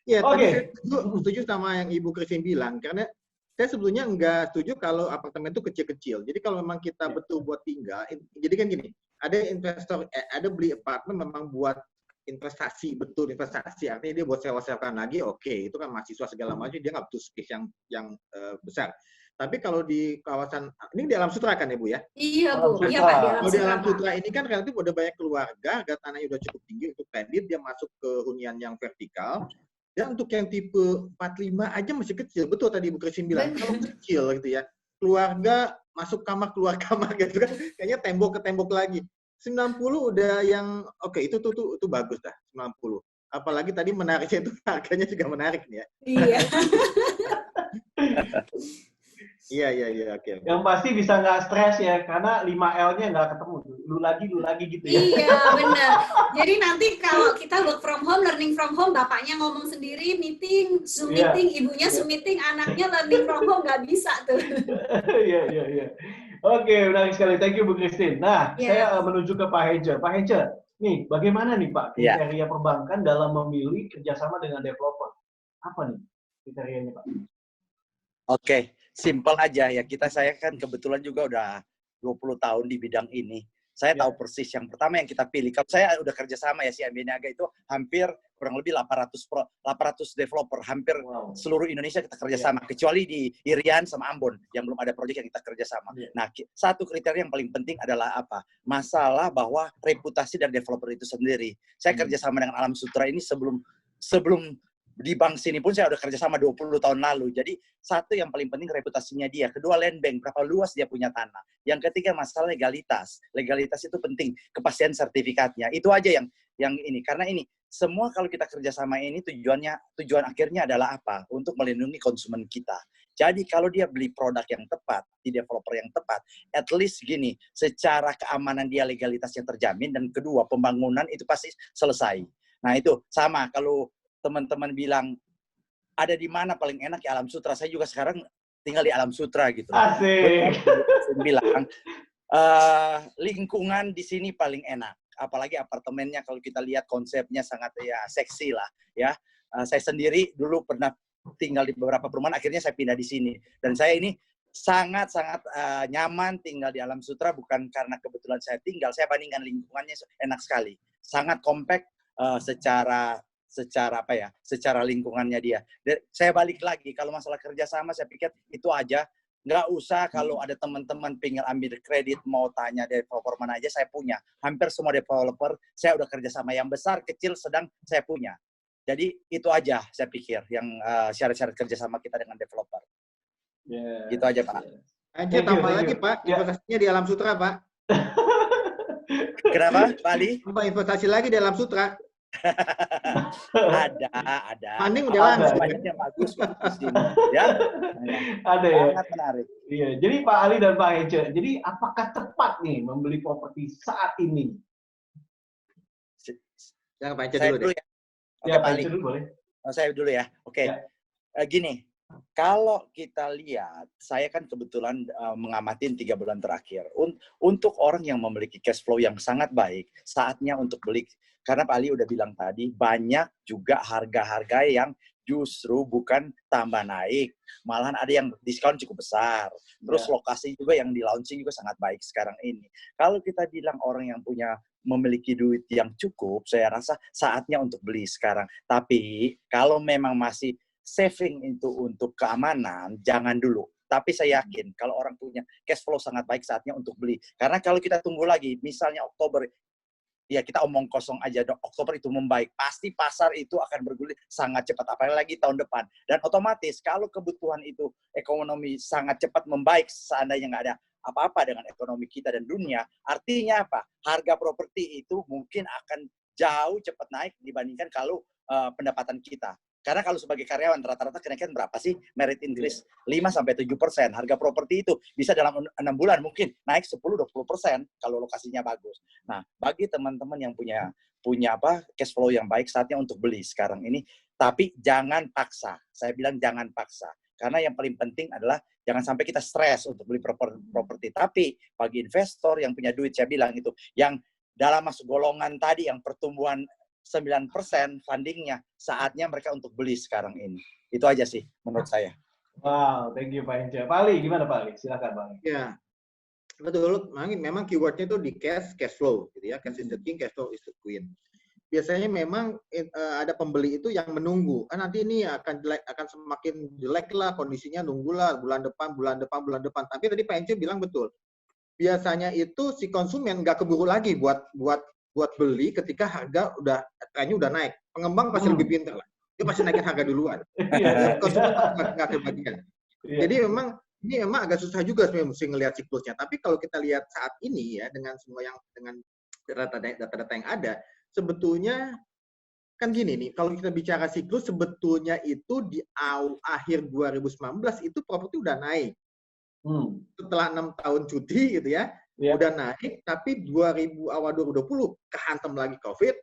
Ya, Oke. tadi setuju sama yang Ibu Christine bilang, karena saya sebetulnya nggak setuju kalau apartemen itu kecil-kecil. Jadi kalau memang kita betul buat tinggal, jadi kan gini, ada investor, ada beli apartemen memang buat investasi, betul investasi, artinya dia buat sewa-sewakan lagi, oke, itu kan mahasiswa segala macam, dia nggak butuh space yang besar. Tapi kalau di kawasan, ini di Alam Sutra kan ya Bu ya? iya, Bu. Alam Iya, Sutra. Pak. Di Kalau di Alam Sutra, Sutra ini kan relatif udah banyak keluarga, harga tanahnya udah cukup tinggi untuk kredit, dia masuk ke hunian yang vertikal. Dan untuk yang tipe 45 aja masih kecil. Betul tadi Bu Christine bilang, kalau kecil gitu ya. Keluarga masuk kamar, keluar kamar gitu kan. Kayaknya tembok ke tembok lagi. 90 udah yang, oke, itu bagus dah, 90. Apalagi tadi menariknya itu harganya juga menarik nih ya. Iya. Iya, oke. Yang pasti bisa nggak stres ya, karena 5L-nya nggak ketemu. Lu lagi gitu ya. Iya, benar. Jadi nanti kalau kita work from home, learning from home, bapaknya ngomong sendiri, meeting, Zoom meeting, ibunya Zoom meeting, anaknya learning from home, nggak bisa tuh. Iya. Oke, menarik sekali. Thank you Bu Christine. Nah, saya menuju ke Pak Hence. Pak Hence, nih bagaimana nih Pak kriteria perbankan dalam memilih kerjasama dengan developer? Apa nih kriterianya Pak? Oke, simpel aja ya. Saya kan kebetulan juga udah 20 tahun di bidang ini. Saya tahu persis yang pertama yang kita pilih. Kalau saya udah kerjasama ya si Ambi Niaga itu hampir kurang lebih 800 developer, hampir seluruh Indonesia kita kerjasama. Kecuali di Irian sama Ambon yang belum ada proyek yang kita kerjasama. Nah, satu kriteria yang paling penting adalah apa? Masalah bahwa reputasi dari developer itu sendiri. Saya kerjasama dengan Alam Sutra ini sebelum di bank sini pun saya udah kerjasama 20 tahun lalu. Jadi satu yang paling penting reputasinya dia. Kedua land bank, berapa luas dia punya tanah. Yang ketiga masalah legalitas. Legalitas itu penting. Kepastian sertifikatnya. Itu aja yang ini. Karena ini semua kalau kita kerjasama ini tujuan akhirnya adalah apa? Untuk melindungi konsumen kita. Jadi kalau dia beli produk yang tepat, di developer yang tepat, at least gini, secara keamanan dia legalitasnya terjamin. Dan kedua, pembangunan itu pasti selesai. Nah itu sama kalau teman-teman bilang ada di mana paling enak ya Alam Sutra. Saya juga sekarang tinggal di Alam Sutra gitu. Asik. Bilang lingkungan di sini paling enak. Apalagi apartemennya kalau kita lihat konsepnya sangat ya seksi lah ya. Saya sendiri dulu pernah tinggal di beberapa perumahan, akhirnya saya pindah di sini. Dan saya ini sangat-sangat nyaman tinggal di Alam Sutra bukan karena kebetulan saya tinggal. Saya bandingkan lingkungannya enak sekali. Sangat compact secara lingkungannya dia. Dan saya balik lagi, kalau masalah kerjasama, saya pikir itu aja. Nggak usah kalau ada teman-teman pengen ambil kredit, mau tanya developer mana aja, saya punya. Hampir semua developer, saya udah kerja sama yang besar, kecil, sedang, saya punya. Jadi itu aja saya pikir yang syarat-syarat kerja sama kita dengan developer. Gitu aja, Pak. Aja tambah lagi, Pak. Investasinya di Alam Sutra, Pak. Kenapa, Pak Ali? Tambah investasi lagi di Alam Sutra. Ada. Funding udah langsung. Banyak yang bagus di sini, ya. Ada ya. Sangat menarik. Iya, jadi Pak Ali dan Pak Ece, jadi apakah tepat nih membeli properti saat ini? Jangan Pak Ece Saya dulu dulu deh. ya. Oke, Ya, Pak Pak Ali. Ece dulu boleh. Saya dulu ya. Oke. Ya. Gini, kalau kita lihat, saya kan kebetulan mengamatin 3 bulan terakhir. Untuk orang yang memiliki cash flow yang sangat baik, saatnya untuk beli. Karena Pak Ali udah bilang tadi, banyak juga harga-harga yang justru bukan tambah naik. Malahan ada yang diskon cukup besar. Terus lokasi juga yang di launching juga sangat baik sekarang ini. Kalau kita bilang orang yang memiliki duit yang cukup, saya rasa saatnya untuk beli sekarang. Tapi kalau memang masih saving itu untuk keamanan, jangan dulu. Tapi saya yakin kalau orang punya cash flow sangat baik, saatnya untuk beli. Karena kalau kita tunggu lagi, misalnya Oktober, ya kita omong kosong aja, Oktober itu membaik, pasti pasar itu akan bergulir sangat cepat, apalagi tahun depan. Dan otomatis kalau kebutuhan itu ekonomi sangat cepat membaik, seandainya nggak ada apa-apa dengan ekonomi kita dan dunia, artinya apa? Harga properti itu mungkin akan jauh cepat naik dibandingkan kalau pendapatan kita. Karena kalau sebagai karyawan, rata-rata kenaikan berapa sih? Merit increase 5-7%. Harga properti itu bisa dalam 6 bulan mungkin naik 10-20% kalau lokasinya bagus. Nah, bagi teman-teman yang punya cash flow yang baik, saatnya untuk beli sekarang ini. Tapi jangan paksa. Saya bilang jangan paksa. Karena yang paling penting adalah jangan sampai kita stres untuk beli properti. Tapi bagi investor yang punya duit, saya bilang itu, yang dalam masuk golongan tadi, yang pertumbuhan 9% fundingnya, saatnya mereka untuk beli sekarang ini. Itu aja sih menurut saya. Wow, thank you Pak Ece. Pak Ali, gimana Pak Ali? Silakan Pak Ali. Ya, betul. Memang keywordnya itu di cash flow, gitu ya. Cash is the king, cash flow is the queen. Biasanya memang ada pembeli itu yang menunggu. Kan nanti ini akan semakin jelek lah kondisinya, nunggulah bulan depan. Tapi tadi Pak Ece bilang betul. Biasanya itu si konsumen nggak keburu lagi buat beli ketika trennya udah naik. Pengembang pasti lebih pintar lah. Dia pasti naikin harga duluan. Konsumen nggak kebagian. Jadi ini memang agak susah juga sebenarnya mesti ngelihat siklusnya. Tapi kalau kita lihat saat ini ya dengan data-data yang ada, sebetulnya kan gini nih, kalau kita bicara siklus, sebetulnya itu di akhir 2019 itu properti udah naik. Setelah 6 tahun cuti gitu ya, udah naik, tapi awal 2020 kehantam lagi COVID,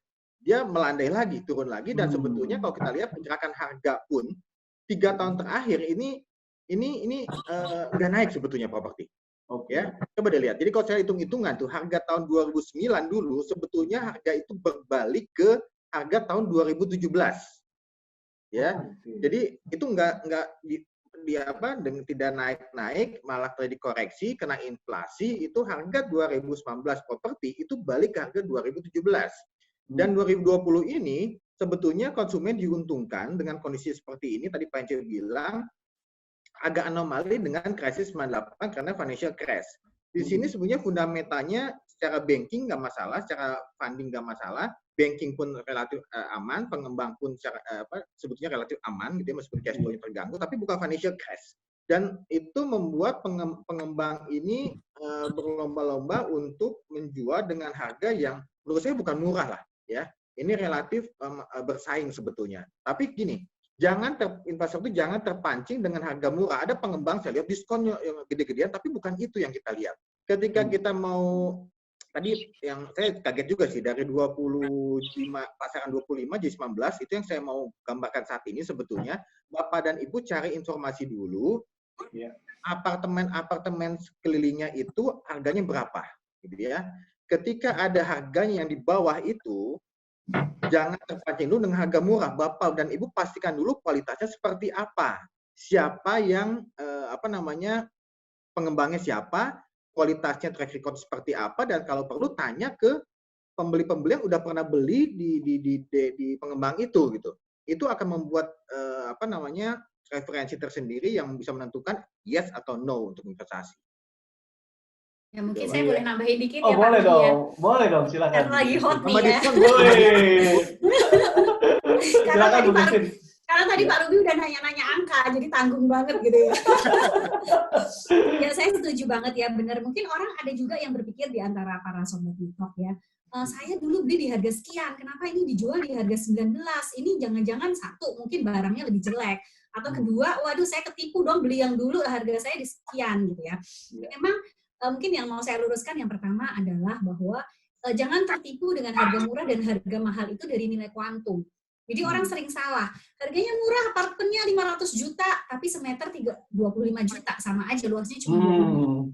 dia melandai lagi, turun lagi, dan sebetulnya kalau kita lihat pergerakan harga pun 3 tahun terakhir ini udah naik sebetulnya properti. Ya, coba dilihat. Jadi kalau saya hitung-hitungan tuh harga tahun 2009 dulu sebetulnya harga itu berbalik ke harga tahun 2017. Ya. Jadi itu tidak naik-naik, malah terjadi koreksi, kena inflasi, itu harga 2019 properti itu balik ke harga 2017. Dan 2020 ini sebetulnya konsumen diuntungkan dengan kondisi seperti ini, tadi Pak Ece bilang, agak anomali dengan krisis 98 karena financial crash. Di sini sebenarnya fundamentalnya secara banking nggak masalah, secara funding nggak masalah, banking pun relatif aman, pengembang pun sebetulnya relatif aman, gitu ya, meskipun cash flow-nya terganggu, tapi bukan financial crash. Dan itu membuat pengembang ini berlomba-lomba untuk menjual dengan harga yang menurut saya bukan murah lah, ya. Ini relatif bersaing sebetulnya. Tapi gini, investor itu jangan terpancing dengan harga murah. Ada pengembang saya lihat diskonnya yang gede-gedean, tapi bukan itu yang kita lihat. Ketika kita mau tadi yang saya kaget juga sih dari 25 pasaran 25 jadi 19 itu yang saya mau gambarkan saat ini sebetulnya Bapak dan Ibu cari informasi dulu apartemen sekelilingnya itu harganya berapa gitu ya. Ketika ada harganya yang di bawah itu jangan terpancing dulu dengan harga murah. Bapak dan Ibu pastikan dulu kualitasnya seperti apa. Siapa yang pengembangnya siapa, kualitasnya track record seperti apa, dan kalau perlu tanya ke pembeli-pembeli yang udah pernah beli di pengembang itu gitu. itu akan membuat referensi tersendiri yang bisa menentukan yes atau no untuk investasi. Ya mungkin Oh, saya boleh nambahin dikit Oh, ya Pak boleh Rudi ya. dong, boleh dong, silakan. Karena lagi hot nih ya. Silakan Bu Christine. Karena tadi Pak Ruby udah nanya-nanya angka, jadi tanggung banget gitu ya. Ya saya setuju banget ya, benar. Mungkin orang ada juga yang berpikir di antara para sobat TikTok ya, saya dulu beli di harga sekian, kenapa ini dijual di harga 19? Ini jangan-jangan satu, mungkin barangnya lebih jelek. Atau kedua, waduh saya ketipu dong beli yang dulu harga saya di sekian gitu ya. Memang mungkin yang mau saya luruskan yang pertama adalah bahwa jangan tertipu dengan harga murah dan harga mahal itu dari nilai kuantum. Jadi orang sering salah. Harganya murah, apartemennya 500 juta, tapi semeter 25 juta. Sama aja, luasnya cuma 20.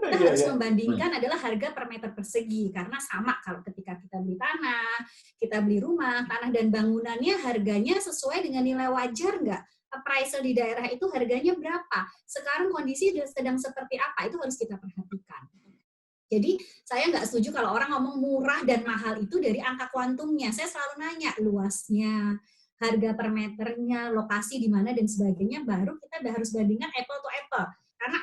Kita harus membandingkan adalah harga per meter persegi. Karena sama kalau ketika kita beli tanah, kita beli rumah, tanah dan bangunannya harganya sesuai dengan nilai wajar nggak? Appraisal di daerah itu harganya berapa? Sekarang kondisi sedang seperti apa? Itu harus kita perhatikan. Jadi saya nggak setuju kalau orang ngomong murah dan mahal itu dari angka kuantumnya. Saya selalu nanya luasnya, harga per meternya, lokasi di mana dan sebagainya. Baru kita harus bandingkan apple to apple. Karena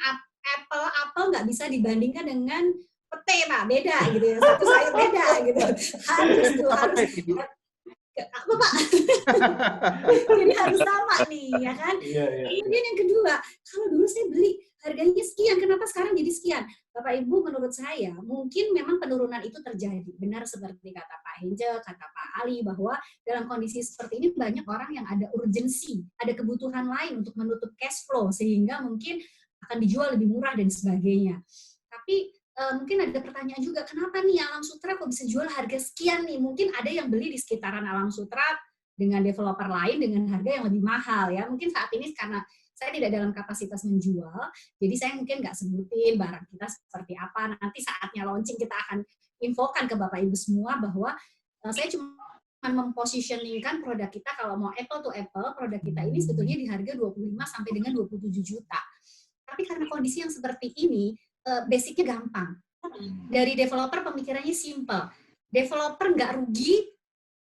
apple nggak bisa dibandingkan dengan pete Pak, beda gitu ya. Satu sayur beda gitu. Harus apa Pak? Jadi harus sama nih, ya kan? Kemudian yang kedua, kalau dulu saya beli harganya sekian, kenapa sekarang jadi sekian? Bapak Ibu, menurut saya mungkin memang penurunan itu terjadi. Benar seperti kata Pak Henje, kata Pak Ali, bahwa dalam kondisi seperti ini banyak orang yang ada urgensi, ada kebutuhan lain untuk menutup cash flow sehingga mungkin akan dijual lebih murah dan sebagainya. Tapi mungkin ada pertanyaan juga, kenapa nih Alam Sutera kok bisa jual harga sekian nih? Mungkin ada yang beli di sekitaran Alam Sutera dengan developer lain dengan harga yang lebih mahal ya. Mungkin saat ini karena saya tidak dalam kapasitas menjual, jadi saya mungkin nggak sebutin barang kita seperti apa. Nanti saatnya launching kita akan infokan ke Bapak Ibu semua bahwa saya cuma mempositioningkan produk kita, kalau mau apple to apple, produk kita ini sebetulnya di harga 25 sampai dengan 27 juta. Tapi karena kondisi yang seperti ini, basicnya gampang. Dari developer pemikirannya simple. Developer nggak rugi,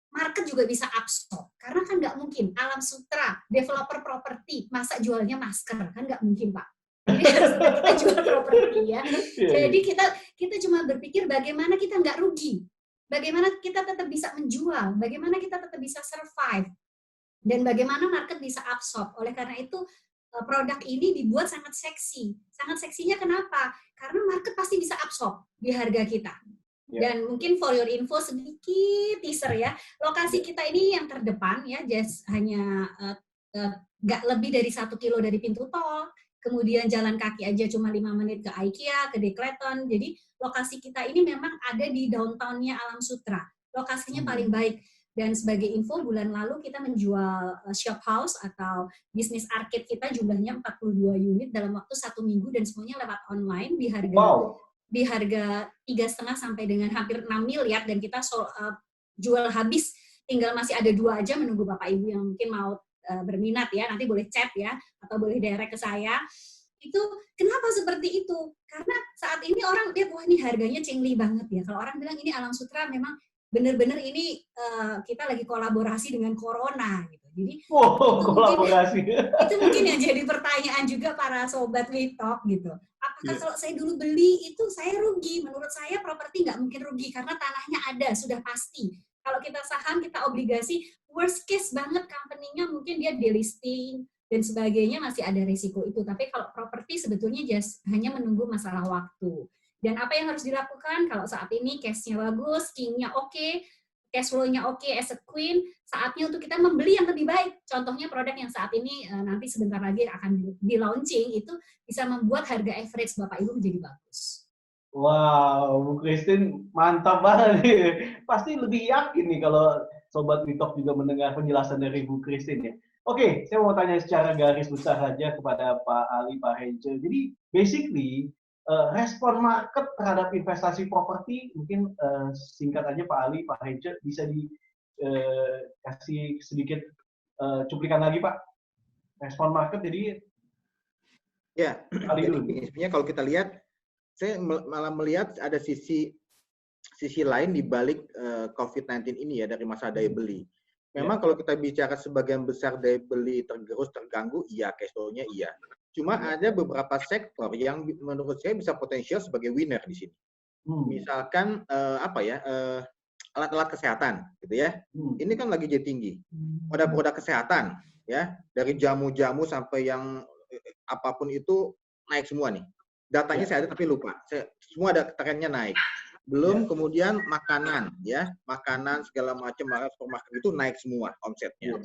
market juga bisa absorb. Karena kan nggak mungkin Alam Sutera, developer properti, masa jualnya masker? Kan nggak mungkin, Pak. Jadi kita jual properti ya. Jadi kita cuma berpikir bagaimana kita nggak rugi. Bagaimana kita tetap bisa menjual. Bagaimana kita tetap bisa survive. Dan bagaimana market bisa absorb. Oleh karena itu, produk ini dibuat sangat seksi. Sangat seksinya kenapa? Karena market pasti bisa absorb di harga kita. Dan mungkin for your info sedikit teaser ya, lokasi kita ini yang terdepan ya, just hanya nggak lebih dari 1 kilo dari pintu tol, kemudian jalan kaki aja cuma 5 menit ke IKEA, ke Decathlon. Jadi lokasi kita ini memang ada di downtown-nya Alam Sutera, lokasinya paling baik. Dan sebagai info, bulan lalu kita menjual shop house atau bisnis arcade kita jumlahnya 42 unit dalam waktu 1 minggu dan semuanya lewat online di harga 3,5 sampai dengan hampir 6 miliar dan kita jual habis, tinggal masih ada 2 aja, menunggu Bapak Ibu yang mungkin mau berminat ya, nanti boleh chat ya atau boleh direct ke saya. Itu kenapa seperti itu? Karena saat ini orang lihat wah ini harganya cengli banget ya. Kalau orang bilang ini Alam Sutera memang benar-benar ini kita lagi kolaborasi dengan Corona gitu. Jadi kolaborasi. Itu mungkin yang jadi pertanyaan juga para sobat WeTalk gitu. Apakah kalau saya dulu beli itu saya rugi? Menurut saya properti nggak mungkin rugi karena tanahnya ada, sudah pasti. Kalau kita saham, kita obligasi, worst case banget company-nya mungkin dia delisting dan sebagainya masih ada risiko itu. Tapi kalau properti sebetulnya hanya menunggu masalah waktu. Dan apa yang harus dilakukan kalau saat ini cash-nya bagus, king-nya oke, cash flow-nya oke as a queen, saatnya untuk kita membeli yang lebih baik. Contohnya produk yang saat ini nanti sebentar lagi akan di-launching, itu bisa membuat harga average Bapak Ibu menjadi bagus. Wow, Bu Christine mantap banget nih. Pasti lebih yakin nih kalau Sobat WeTalk juga mendengar penjelasan dari Bu Christine ya. Oke, saya mau tanya secara garis besar saja kepada Pak Ali, Pak Henje. Jadi, basically, respon market terhadap investasi properti, mungkin singkat aja Pak Ali, Pak Henje, bisa dikasih sedikit cuplikan lagi Pak, respon market. Jadi ya, sebenarnya kalau kita lihat, saya malah melihat ada sisi lain di balik COVID-19 ini ya, dari masa daya beli. Memang kalau kita bicara sebagian besar daya beli tergerus, terganggu, iya, cash flow-nya iya. Cuma ada beberapa sektor yang menurut saya bisa potensial sebagai winner di sini. Misalkan alat-alat kesehatan, gitu ya. Ini kan lagi jadi tinggi. Produk kesehatan, ya, dari jamu-jamu sampai yang apapun itu naik semua nih. Datanya saya ada tapi lupa. Semua ada trennya naik. Belum kemudian makanan, ya, makanan segala macam supermarket itu naik semua omsetnya.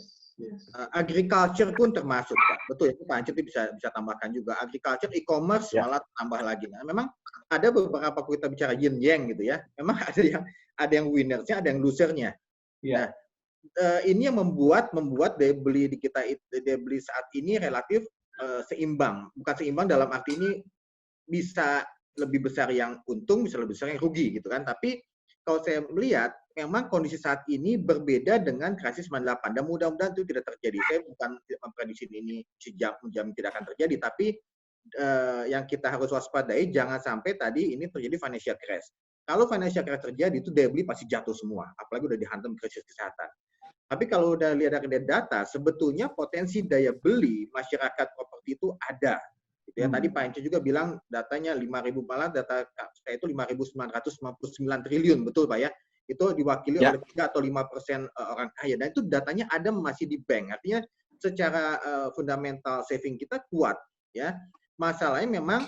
Agriculture pun termasuk, Pak. Betul, itu Pak Ancut bisa tambahkan juga. Agriculture, e-commerce malah tambah lagi. Nah, memang ada beberapa kita bicara yin yang gitu ya. Memang ada yang winnersnya, ada yang losernya. Nah, ini yang membuat daya beli di kita, daya beli saat ini relatif seimbang. Bukan seimbang dalam arti ini bisa lebih besar yang untung, bisa lebih besar yang rugi gitu kan. Tapi kalau saya melihat memang kondisi saat ini berbeda dengan krisis 98 dan mudah-mudahan itu tidak terjadi. Saya bukan memprediksi ini sejam tidak akan terjadi, tapi yang kita harus waspadai jangan sampai tadi ini terjadi financial crash. Kalau financial crash terjadi itu daya beli pasti jatuh semua, apalagi udah dihantam krisis kesehatan. Tapi kalau udah lihat dari data, sebetulnya potensi daya beli masyarakat properti itu ada. Gitu ya. Tadi Pak Ence juga bilang datanya 5.000, malah data saya itu 5.999 triliun, betul Pak ya? Itu diwakili oleh 3 atau 5% orang kaya. Dan itu datanya ada masih di bank. Artinya secara fundamental saving kita kuat. Ya. Masalahnya memang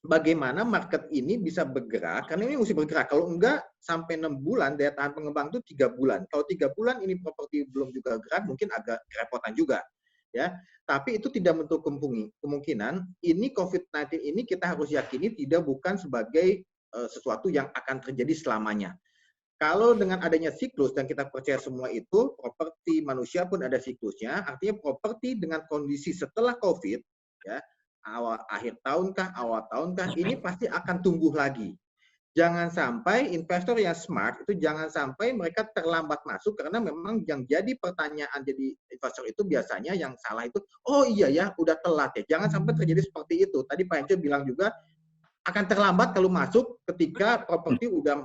bagaimana market ini bisa bergerak, karena ini mesti bergerak. Kalau enggak, sampai 6 bulan, daya tahan pengembang itu 3 bulan. Kalau 3 bulan ini properti belum juga gerak, mungkin agak kerepotan juga. Ya, tapi itu tidak menutup kemungkinan ini COVID-19 ini kita harus yakini bukan sebagai sesuatu yang akan terjadi selamanya. Kalau dengan adanya siklus dan kita percaya semua itu, properti manusia pun ada siklusnya, artinya properti dengan kondisi setelah COVID, ya, akhir tahun kah, awal tahun kah, ini pasti akan tumbuh lagi. Jangan sampai investor yang smart itu jangan sampai mereka terlambat masuk, karena memang yang jadi pertanyaan jadi investor itu biasanya yang salah itu, oh iya ya udah telat ya. Jangan sampai terjadi seperti itu. Tadi Pak Ence bilang juga akan terlambat kalau masuk ketika properti udah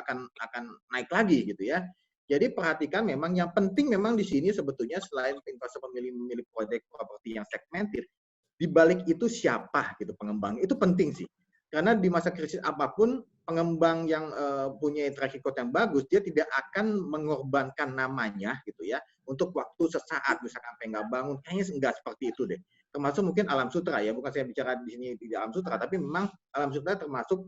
akan naik lagi gitu ya. Jadi perhatikan, memang yang penting memang di sini sebetulnya selain investor memilih proyek properti yang segmented, di balik itu siapa gitu pengembang, itu penting sih. Karena di masa krisis apapun, pengembang yang punya track record yang bagus, dia tidak akan mengorbankan namanya gitu ya, untuk waktu sesaat, misalkan sampai nggak bangun, kayaknya nggak seperti itu deh. Termasuk mungkin Alam Sutra ya, bukan saya bicara di sini di Alam Sutra, tapi memang Alam Sutra termasuk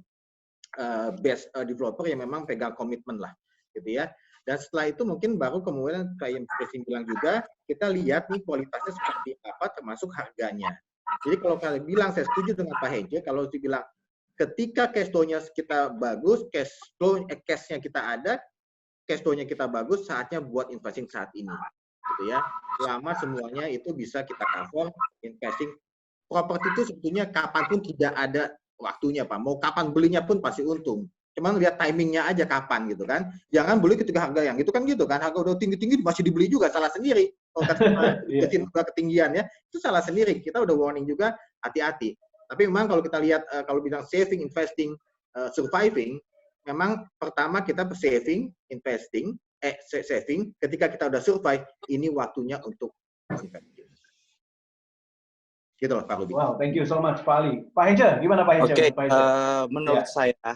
best developer yang memang pegang komitmen lah, gitu ya. Dan setelah itu mungkin baru kemudian kayak yang Presiden bilang juga, kita lihat nih kualitasnya seperti apa, termasuk harganya. Jadi kalau kalian bilang, saya setuju dengan Pak Heje, kalau dibilang ketika cash flow-nya kita bagus, cash-nya kita ada, cash flow-nya kita bagus, saatnya buat investing saat ini. Gitu ya. Selama semuanya itu bisa kita cover, investing. Properti itu sebetulnya kapanpun tidak ada waktunya, Pak. Mau kapan belinya pun pasti untung. Cuman lihat timingnya aja kapan gitu kan. Jangan beli ketika harga yang itu kan gitu kan. Harga udah tinggi-tinggi masih dibeli juga, salah sendiri. Kalau kata ketinggian ya, itu salah sendiri. Kita udah warning juga, hati-hati. Tapi memang kalau kita lihat, kalau bilang saving, investing, surviving, memang pertama kita saving, investing, saving, ketika kita udah survive, ini waktunya untuk investing. Gitu loh, Pak Ruby. Wow, thank you so much, Pak Ali. Pak Heje, gimana Pak Heje? Oke, menurut saya,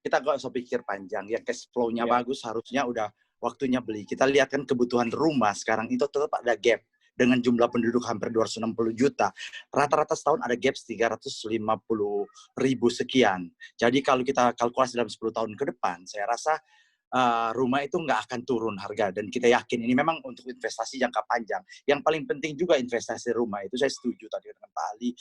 kita nggak usah pikir panjang. Ya, cash flow-nya bagus, harusnya udah waktunya beli. Kita lihat kan kebutuhan rumah sekarang itu tetap ada gap. Dengan jumlah penduduk hampir 260 juta, rata-rata setahun ada gap 350.000 sekian. Jadi kalau kita kalkulasi dalam 10 tahun ke depan, saya rasa rumah itu nggak akan turun harga. Dan kita yakin ini memang untuk investasi jangka panjang. Yang paling penting juga investasi rumah, itu saya setuju tadi dengan Pak Ali,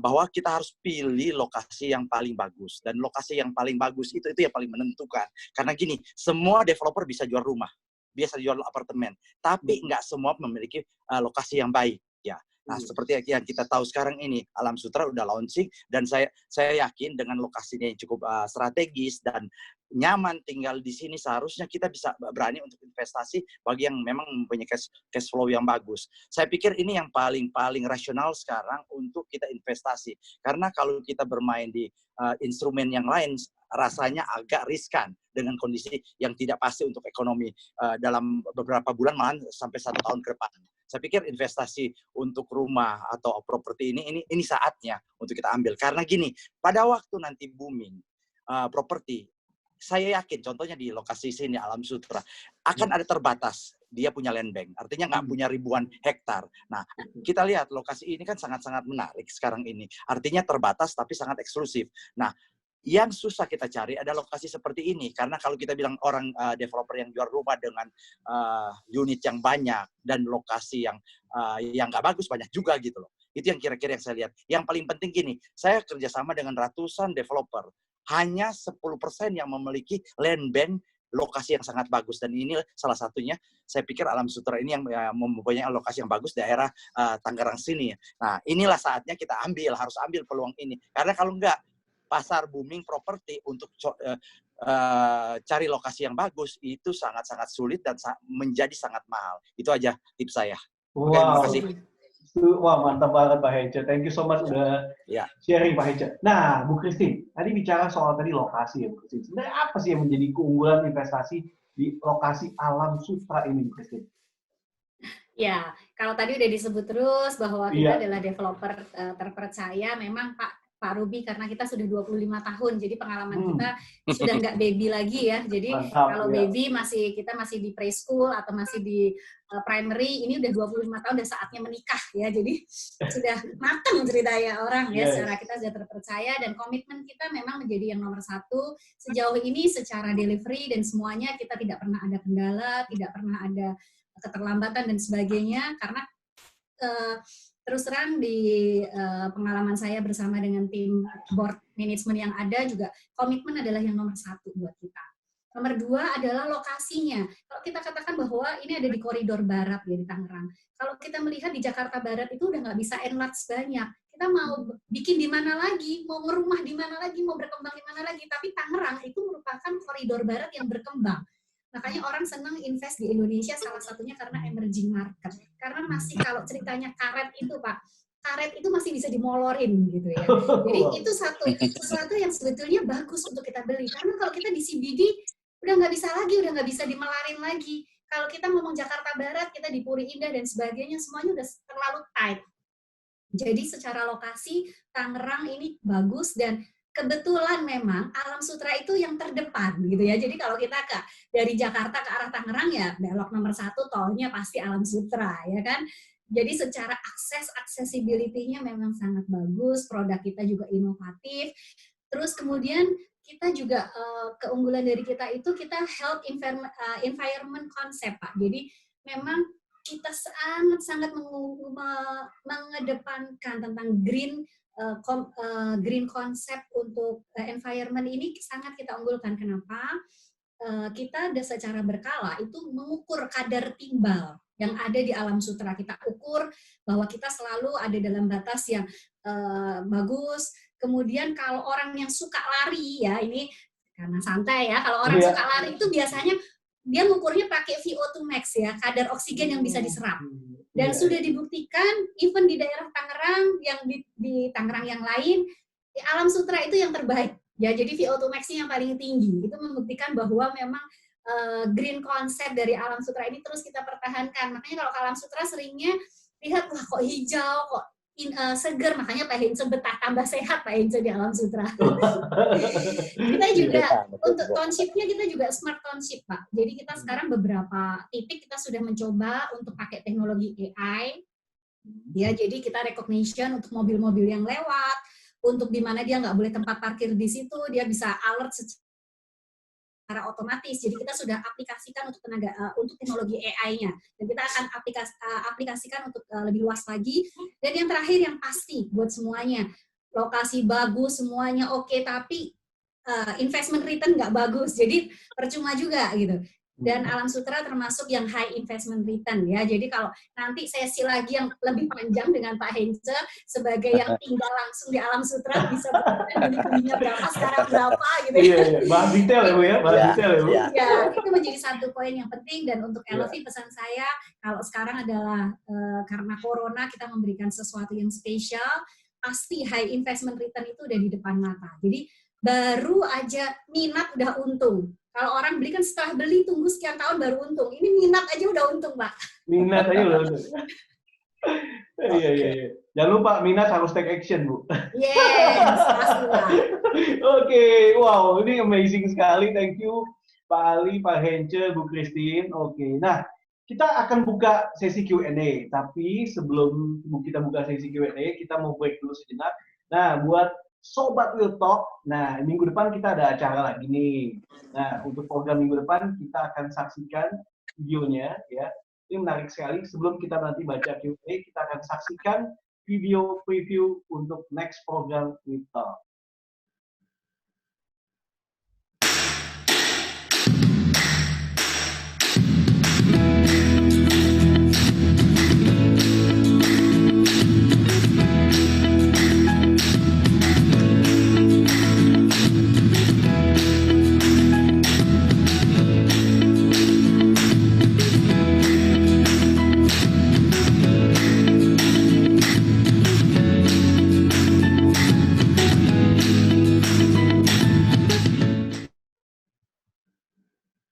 bahwa kita harus pilih lokasi yang paling bagus. Dan lokasi yang paling bagus itu yang paling menentukan. Karena gini, semua developer bisa jual rumah, biasa jual apartemen, tapi nggak semua memiliki lokasi yang baik ya. Nah, seperti yang kita tahu sekarang ini, Alam Sutra udah launching, dan saya yakin dengan lokasinya yang cukup strategis dan nyaman tinggal di sini, seharusnya kita bisa berani untuk investasi bagi yang memang mempunyai cash flow yang bagus. Saya pikir ini yang paling rasional sekarang untuk kita investasi. Karena kalau kita bermain di instrumen yang lain, rasanya agak riskan dengan kondisi yang tidak pasti untuk ekonomi dalam beberapa bulan, malahan sampai 1 tahun ke depan. Saya pikir investasi untuk rumah atau properti ini saatnya untuk kita ambil. Karena gini, pada waktu nanti booming properti, saya yakin contohnya di lokasi sini Alam Sutera akan ada terbatas. Dia punya land bank, artinya nggak punya ribuan hektar. Nah, kita lihat lokasi ini kan sangat-sangat menarik sekarang ini. Artinya terbatas tapi sangat eksklusif. Nah, yang susah kita cari ada lokasi seperti ini. Karena kalau kita bilang orang developer yang jual rumah dengan unit yang banyak dan lokasi yang nggak bagus banyak juga gitu loh. Itu yang kira-kira yang saya lihat. Yang paling penting gini, saya kerjasama dengan ratusan developer. Hanya 10% yang memiliki land bank lokasi yang sangat bagus. Dan ini salah satunya, saya pikir Alam Sutera ini yang mempunyai lokasi yang bagus daerah Tangerang sini. Nah, inilah saatnya kita harus ambil peluang ini. Karena kalau enggak, pasar booming properti untuk cari lokasi yang bagus itu sangat-sangat sulit dan menjadi sangat mahal. Itu aja tips saya. Wow. Oke, terima kasih. Wah, mantap banget Pak Hence. Thank you so much udah sharing Pak Hence. Nah, Bu Christine, tadi bicara soal tadi lokasi ya Bu Christine. Sebenarnya apa sih yang menjadi keunggulan investasi di lokasi Alam Sutera ini Bu Christine? Ya, kalau tadi udah disebut terus bahwa kita adalah developer terpercaya, memang Pak Ruby, karena kita sudah 25 tahun, jadi pengalaman kita sudah nggak baby lagi ya. Jadi kalau baby kita masih di preschool atau masih di primary, ini udah 25 tahun, udah saatnya menikah ya. Jadi sudah matang ceritanya orang ya, secara kita sudah terpercaya dan komitmen kita memang menjadi yang nomor 1. Sejauh ini secara delivery dan semuanya kita tidak pernah ada kendala, tidak pernah ada keterlambatan dan sebagainya, karena terus terang di pengalaman saya bersama dengan tim board management yang ada juga, komitmen adalah yang nomor 1 buat kita. Nomor 2 adalah lokasinya. Kalau kita katakan bahwa ini ada di koridor barat ya di Tangerang. Kalau kita melihat di Jakarta Barat itu udah nggak bisa enlarge banyak. Kita mau bikin di mana lagi, mau ngerumah di mana lagi, mau berkembang di mana lagi. Tapi Tangerang itu merupakan koridor barat yang berkembang. Makanya orang senang invest di Indonesia, salah satunya karena emerging market. Karena masih kalau ceritanya karet itu Pak, karet itu masih bisa dimolorin gitu ya. Jadi itu sesuatu yang sebetulnya bagus untuk kita beli. Karena kalau kita di CBD udah nggak bisa lagi, udah nggak bisa dimelarin lagi. Kalau kita ngomong Jakarta Barat, kita di Puri Indah dan sebagainya, semuanya udah terlalu tight. Jadi secara lokasi Tangerang ini bagus dan kebetulan memang Alam Sutera itu yang terdepan gitu ya. Jadi kalau kita dari Jakarta ke arah Tangerang ya belok nomor 1 tolnya pasti Alam Sutera ya kan. Jadi secara accessibility-nya memang sangat bagus, produk kita juga inovatif. Terus kemudian kita juga keunggulan dari kita itu kita health environment concept Pak. Jadi memang kita sangat mengedepankan tentang green concept untuk environment ini sangat kita unggulkan. Kenapa? Kita secara berkala itu mengukur kadar timbal yang ada di Alam Sutera. Kita ukur bahwa kita selalu ada dalam batas yang bagus. Kemudian kalau orang yang suka lari ya, ini karena santai ya, kalau orang suka lari itu biasanya dia mengukurnya pakai VO2 max ya, kadar oksigen yang bisa diserap. Dan sudah dibuktikan, even di daerah Tangerang, yang di Tangerang yang lain, di Alam Sutera itu yang terbaik. Ya, jadi VO2 max-nya yang paling tinggi. Itu membuktikan bahwa memang green concept dari Alam Sutera ini terus kita pertahankan. Makanya kalau ke Alam Sutera seringnya lihat, wah kok hijau, kok seger, makanya Pak Hence betah tambah sehat Pak Hence di Alam Sutera. Kita juga untuk township-nya kita juga smart township Pak. Jadi kita sekarang beberapa titik kita sudah mencoba untuk pakai teknologi AI. Ya, jadi kita recognition untuk mobil-mobil yang lewat, untuk di mana dia nggak boleh tempat parkir di situ, dia bisa alert secara otomatis. Jadi kita sudah aplikasikan untuk teknologi AI-nya, dan kita akan aplikasikan untuk lebih luas lagi. Dan yang terakhir yang pasti buat semuanya, lokasi bagus semuanya oke, tapi investment return nggak bagus, jadi percuma juga gitu. Dan Alam Sutera termasuk yang high investment return ya. Jadi kalau nanti sesi lagi yang lebih panjang dengan Pak Hence sebagai yang tinggal langsung di Alam Sutera bisa beli-belinya berapa, sekarang berapa gitu ya. Iya, bahas detail ya Bu ya, bahas detail ya Bu. Ya, itu menjadi satu poin yang penting. Dan untuk LV pesan saya, kalau sekarang adalah karena Corona kita memberikan sesuatu yang spesial, pasti high investment return itu udah di depan mata. Jadi baru aja minat udah untung. Kalau orang beli kan setelah beli tunggu sekian tahun baru untung. Ini minat aja udah untung, Pak. Minat aja udah untung. Iya, iya, iya. Jangan lupa minat harus take action, Bu. Yes, pastilah. Oke, wow, ini amazing sekali. Thank you, Pak Ali, Pak Hence, Bu Christine. Oke, nah kita akan buka sesi Q&A. Tapi sebelum kita buka sesi Q&A, kita mau break dulu sejenak. Nah, buat Sobat Will Talk, nah minggu depan kita ada acara lagi nih. Nah, untuk program minggu depan kita akan saksikan videonya, ya. Ini menarik sekali. Sebelum kita nanti baca Q&A, kita akan saksikan video preview untuk next program Will Talk.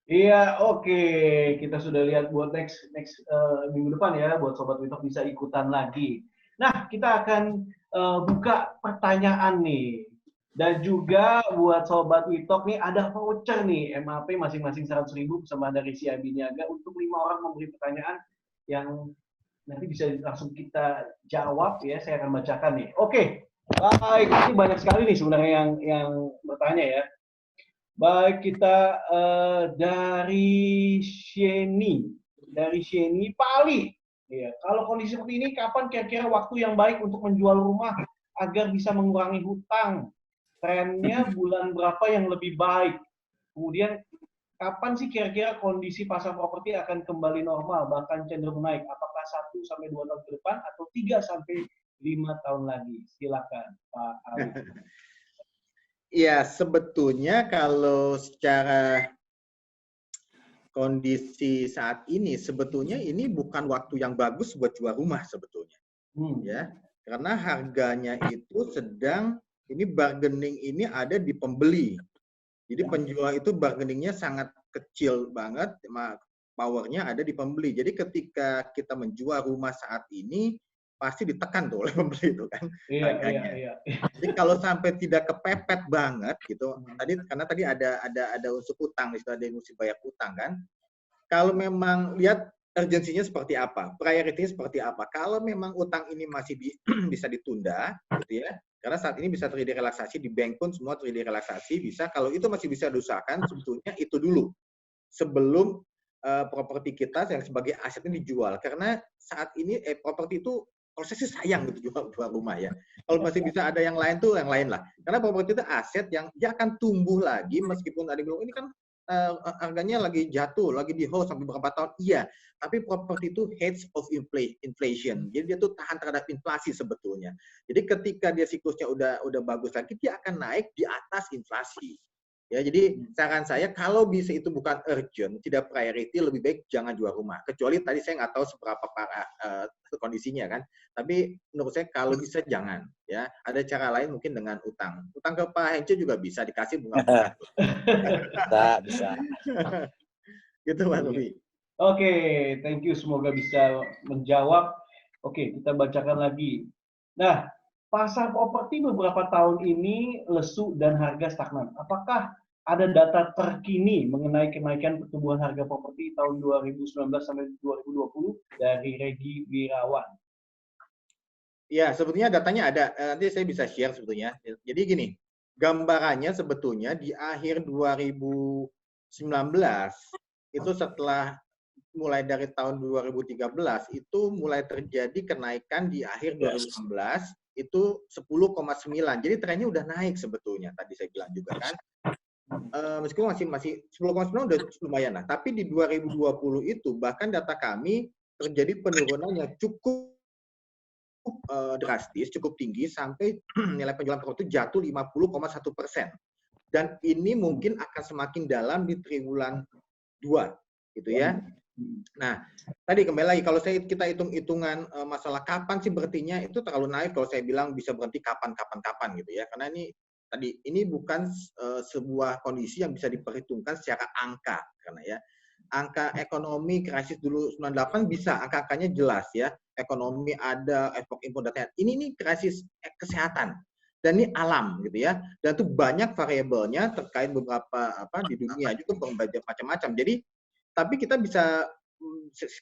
Iya, oke. Kita sudah lihat buat next minggu depan ya, buat Sobat Witok bisa ikutan lagi. Nah, kita akan buka pertanyaan nih. Dan juga buat Sobat Witok nih, ada voucher nih, MAP masing-masing 100.000 bersama dari CIB Niaga untuk 5 orang memberi pertanyaan yang nanti bisa langsung kita jawab ya. Saya akan bacakan nih. Oke, baik. Ini banyak sekali nih sebenarnya yang bertanya ya. Baik, kita dari Sheni, Pak Ali. Ya, kalau kondisi seperti ini, kapan kira-kira waktu yang baik untuk menjual rumah agar bisa mengurangi hutang? Trennya bulan berapa yang lebih baik? Kemudian, kapan sih kira-kira kondisi pasar properti akan kembali normal, bahkan cenderung naik? Apakah 1-2 tahun ke depan atau 3-5 tahun lagi? Silakan, Pak Ali. Ya, sebetulnya kalau secara kondisi saat ini, sebetulnya ini bukan waktu yang bagus buat jual rumah sebetulnya. Ya, karena harganya itu sedang, ini bargaining ini ada di pembeli. Jadi penjual itu bargainingnya sangat kecil banget, powernya ada di pembeli. Jadi ketika kita menjual rumah saat ini, pasti ditekan tuh oleh pembeli itu kan harganya. Iya. Jadi kalau sampai tidak kepepet banget gitu, karena tadi ada unsur utang, di situ ada yang mesti bayar utang kan. Kalau memang lihat urgensinya seperti apa, priority-nya seperti apa. Kalau memang utang ini masih bisa ditunda, gitu ya. Karena saat ini bisa terjadi relaksasi di bank pun semua terjadi relaksasi bisa. Kalau itu masih bisa diusahakan, sebetulnya itu dulu sebelum properti kita yang sebagai aset ini dijual. Karena saat ini properti itu prosesnya sayang gitu jual rumah ya. Kalau masih bisa ada yang lain tuh yang lain lah. Karena properti itu aset yang dia akan tumbuh lagi meskipun ada yang bilang ini kan harganya lagi jatuh, lagi di hold sampai berapa tahun. Iya, tapi properti itu hedge of inflation. Jadi dia tuh tahan terhadap inflasi sebetulnya. Jadi ketika dia siklusnya udah bagus lagi, dia akan naik di atas inflasi. Ya, jadi saran saya kalau bisa itu bukan urgent, tidak priority, lebih baik jangan jual rumah. Kecuali tadi saya nggak tahu seberapa parah kondisinya kan. Tapi menurut saya kalau bisa jangan. Ya, ada cara lain mungkin dengan utang. Utang ke Pak Hence juga bisa dikasih bunga. Bisa. Gitu Pak Ruby. Oke, thank you. Semoga bisa menjawab. Oke, kita bacakan lagi. Nah, pasar properti beberapa tahun ini lesu dan harga stagnan. Apakah ada data terkini mengenai kenaikan pertumbuhan harga properti tahun 2019 sampai 2020 dari Regi Wirawan? Ya, sebetulnya datanya ada. Nanti saya bisa share sebetulnya. Jadi gini, gambarannya sebetulnya di akhir 2019 itu setelah mulai dari tahun 2013 itu mulai terjadi kenaikan di akhir 2016 itu 10,9. Jadi trennya udah naik sebetulnya. Tadi saya bilang juga kan. Meskipun masih 10,9 udah lumayan lah. Tapi di 2020 itu bahkan data kami terjadi penurunan yang cukup drastis, cukup tinggi sampai nilai penjualan properti jatuh 50,1%. Dan ini mungkin akan semakin dalam di triwulan 2 gitu ya. Nah, tadi kembali lagi kalau kita hitung-hitungan masalah kapan sih berhentinya itu terlalu naif kalau saya bilang bisa berhenti kapan gitu ya. Karena ini tadi ini bukan sebuah kondisi yang bisa diperhitungkan secara angka karena ya angka ekonomi krisis dulu 98 bisa angka-angkanya jelas ya, ekonomi ada, ekspor impor dan ini krisis kesehatan dan ini alam gitu ya, dan itu banyak variabelnya terkait beberapa di dunia juga macam-macam. Jadi tapi kita bisa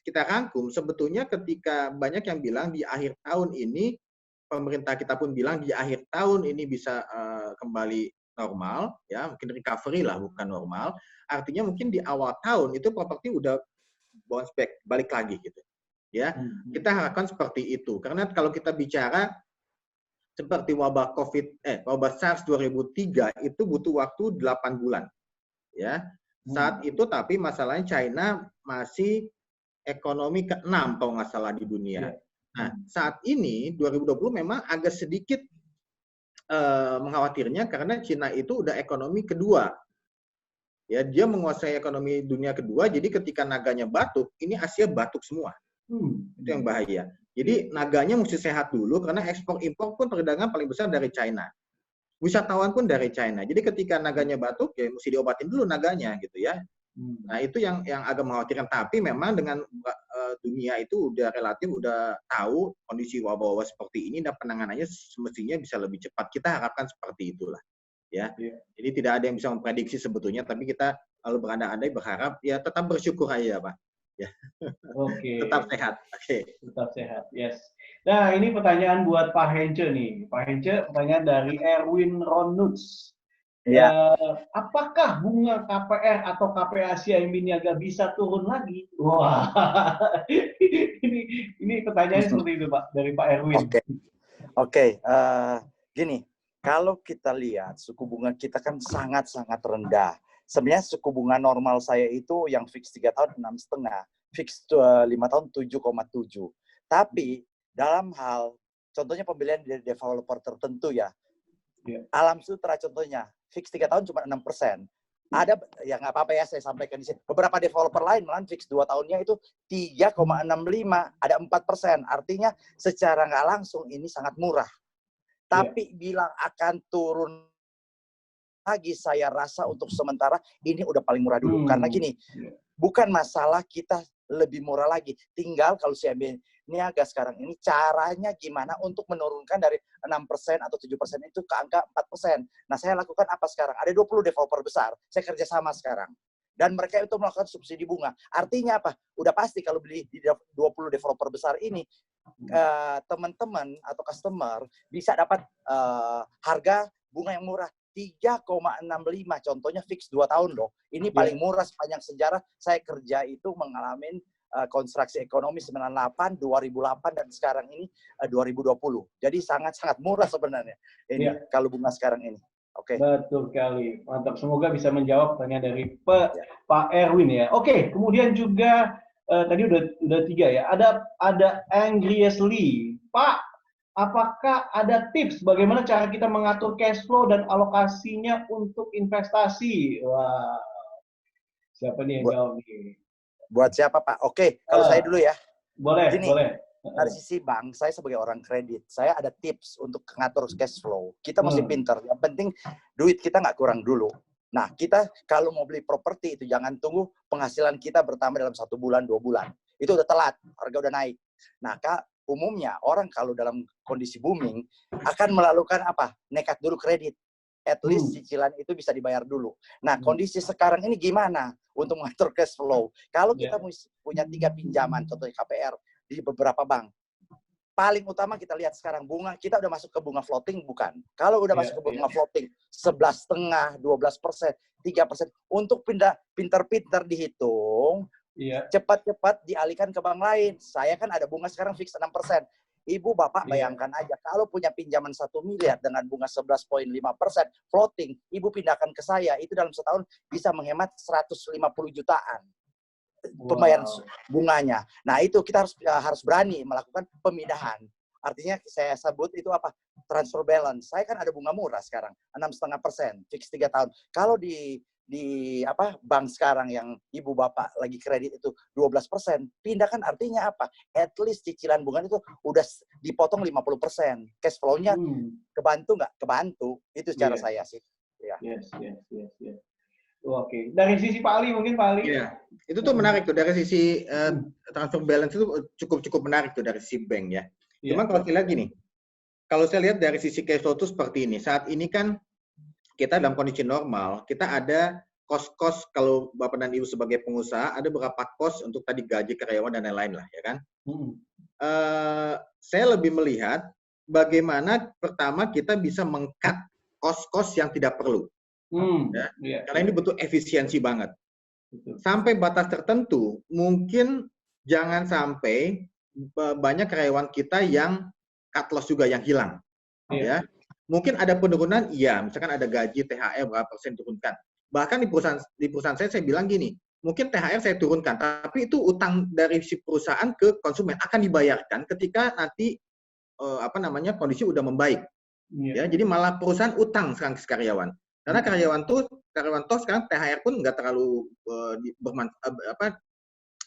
kita rangkum sebetulnya ketika banyak yang bilang di akhir tahun ini, pemerintah kita pun bilang di akhir tahun ini bisa kembali normal, ya mungkin recovery lah bukan normal. Artinya mungkin di awal tahun itu properti udah bounce back, balik lagi gitu. Ya, kita harapkan seperti itu. Karena kalau kita bicara seperti wabah SARS 2003 itu butuh waktu 8 bulan. Ya. Saat itu tapi masalahnya China masih ekonomi ke-6 kalau nggak salah di dunia. Nah, saat ini 2020 memang agak sedikit mengkhawatirnya karena Cina itu udah ekonomi kedua. Ya, dia menguasai ekonomi dunia kedua, jadi ketika naganya batuk, ini Asia batuk semua. Itu yang bahaya. Jadi naganya mesti sehat dulu karena ekspor impor pun perdagangan paling besar dari China. Wisatawan pun dari China. Jadi ketika naganya batuk, ya mesti diobatin dulu naganya gitu ya. Nah, itu yang agak mengkhawatirkan. Tapi memang dengan dunia itu udah relatif udah tahu kondisi wabah-wabah seperti ini dan penanganannya semestinya bisa lebih cepat. Kita harapkan seperti itulah. Ya. Jadi tidak ada yang bisa memprediksi sebetulnya, tapi kita lalu berandai-andai berharap ya tetap bersyukur aja, Pak. Ya. Oke. Tetap sehat. Oke. Tetap sehat. Yes. Nah, ini pertanyaan buat Pak Hence nih. Pak Hence, pertanyaan dari Erwin Ronuts. Ya. Apakah bunga KPR atau KP Asia Niaga bisa turun lagi? Wah, ini pertanyaannya seperti itu, Pak, dari Pak Erwin. Oke. Gini, kalau kita lihat suku bunga kita kan sangat-sangat rendah. Sebenarnya suku bunga normal saya itu yang fix 3 tahun 6,5, fix 5 tahun 7,7. Tapi dalam hal, contohnya pembelian dari developer tertentu ya, Alam Sutra contohnya, fix 3 tahun cuma 6%. Ada, ya nggak apa-apa ya saya sampaikan di sini. Beberapa developer lain malah fix 2 tahunnya itu 3,65, ada 4%. Artinya secara nggak langsung ini sangat murah. Tapi bilang akan turun lagi, saya rasa untuk sementara ini udah paling murah dulu. Karena gini, bukan masalah kita lebih murah lagi. Tinggal kalau CIMB Niaga sekarang ini caranya gimana untuk menurunkan dari 6% atau 7% itu ke angka 4%. Nah, saya lakukan apa sekarang? Ada 20 developer besar. Saya kerjasama sekarang. Dan mereka itu melakukan subsidi bunga. Artinya apa? Udah pasti kalau beli di 20 developer besar ini, teman-teman atau customer bisa dapat harga bunga yang murah. 3,65 contohnya fix 2 tahun loh. Ini paling murah sepanjang sejarah saya kerja itu mengalami konstruksi ekonomi 98, 2008 dan sekarang ini 2020. Jadi sangat-sangat murah sebenarnya ini kalau bunga sekarang ini. Oke. Betul sekali. Mantap. Semoga bisa menjawab pertanyaan dari Pak Erwin ya. Oke, kemudian juga tadi udah 3 ya. Ada Angrius Lee. Pak, apakah ada tips bagaimana cara kita mengatur cash flow dan alokasinya untuk investasi? Wah, siapa nih yang jawab nih? Buat siapa, Pak? Oke, kalau saya dulu ya. Boleh, gini, boleh. Dari sisi bank, saya sebagai orang kredit, saya ada tips untuk mengatur cash flow. Kita mesti pintar. Yang penting duit kita nggak kurang dulu. Nah, kita kalau mau beli properti itu jangan tunggu penghasilan kita bertambah dalam 1 bulan, 2 bulan. Itu udah telat, harga udah naik. Nah, umumnya orang kalau dalam kondisi booming akan melakukan apa? Nekat dulu kredit. At least cicilan itu bisa dibayar dulu. Nah, kondisi sekarang ini gimana untuk mengatur cash flow? Kalau kita punya 3 pinjaman, contohnya KPR di beberapa bank, paling utama kita lihat sekarang bunga, kita udah masuk ke bunga floating bukan? Kalau udah masuk ke bunga floating 11,5, 12%, 3%, untuk pintar-pintar dihitung, cepat-cepat dialihkan ke bank lain. Saya kan ada bunga sekarang fix 6%. Ibu bapak bayangkan aja, kalau punya pinjaman 1 miliar dengan bunga 11,5% floating, ibu pindahkan ke saya, itu dalam setahun bisa menghemat 150 jutaan pembayaran bunganya. Nah, itu kita harus berani melakukan pemindahan. Artinya saya sebut itu apa? transfer balance. Saya kan ada bunga murah sekarang, 6,5%, fix 3 tahun. Kalau di bank sekarang yang ibu bapak lagi kredit itu 12%, pindah kan artinya apa? At least cicilan bunga itu udah dipotong 50%. Cash flow-nya kebantu nggak? Kebantu. Itu secara saya sih. Ya. Yes. Oke. Dari sisi Pak Ali mungkin Pak Ali. Iya, itu tuh menarik tuh dari sisi transfer balance itu cukup menarik tuh dari sisi bank ya. Cuma kalau saya lihat gini, kalau saya lihat dari sisi cash flow itu seperti ini. Saat ini kan kita dalam kondisi normal, kita ada kos-kos kalau Bapak dan Ibu sebagai pengusaha, ada beberapa kos untuk tadi gaji karyawan dan lain-lain lah, ya kan? Saya lebih melihat bagaimana pertama kita bisa meng-cut kos-kos yang tidak perlu. Karena ini butuh efisiensi banget. Sampai batas tertentu, mungkin jangan sampai banyak karyawan kita yang cut loss juga, yang hilang. Ya. Mungkin ada penurunan, iya, misalkan ada gaji THR berapa persen turunkan. Bahkan di perusahaan saya bilang gini, mungkin THR saya turunkan, tapi itu utang dari si perusahaan ke konsumen akan dibayarkan ketika nanti kondisi udah membaik. Ya, jadi malah perusahaan utang sekarang ke karyawan. Karena karyawan toh sekarang THR pun nggak terlalu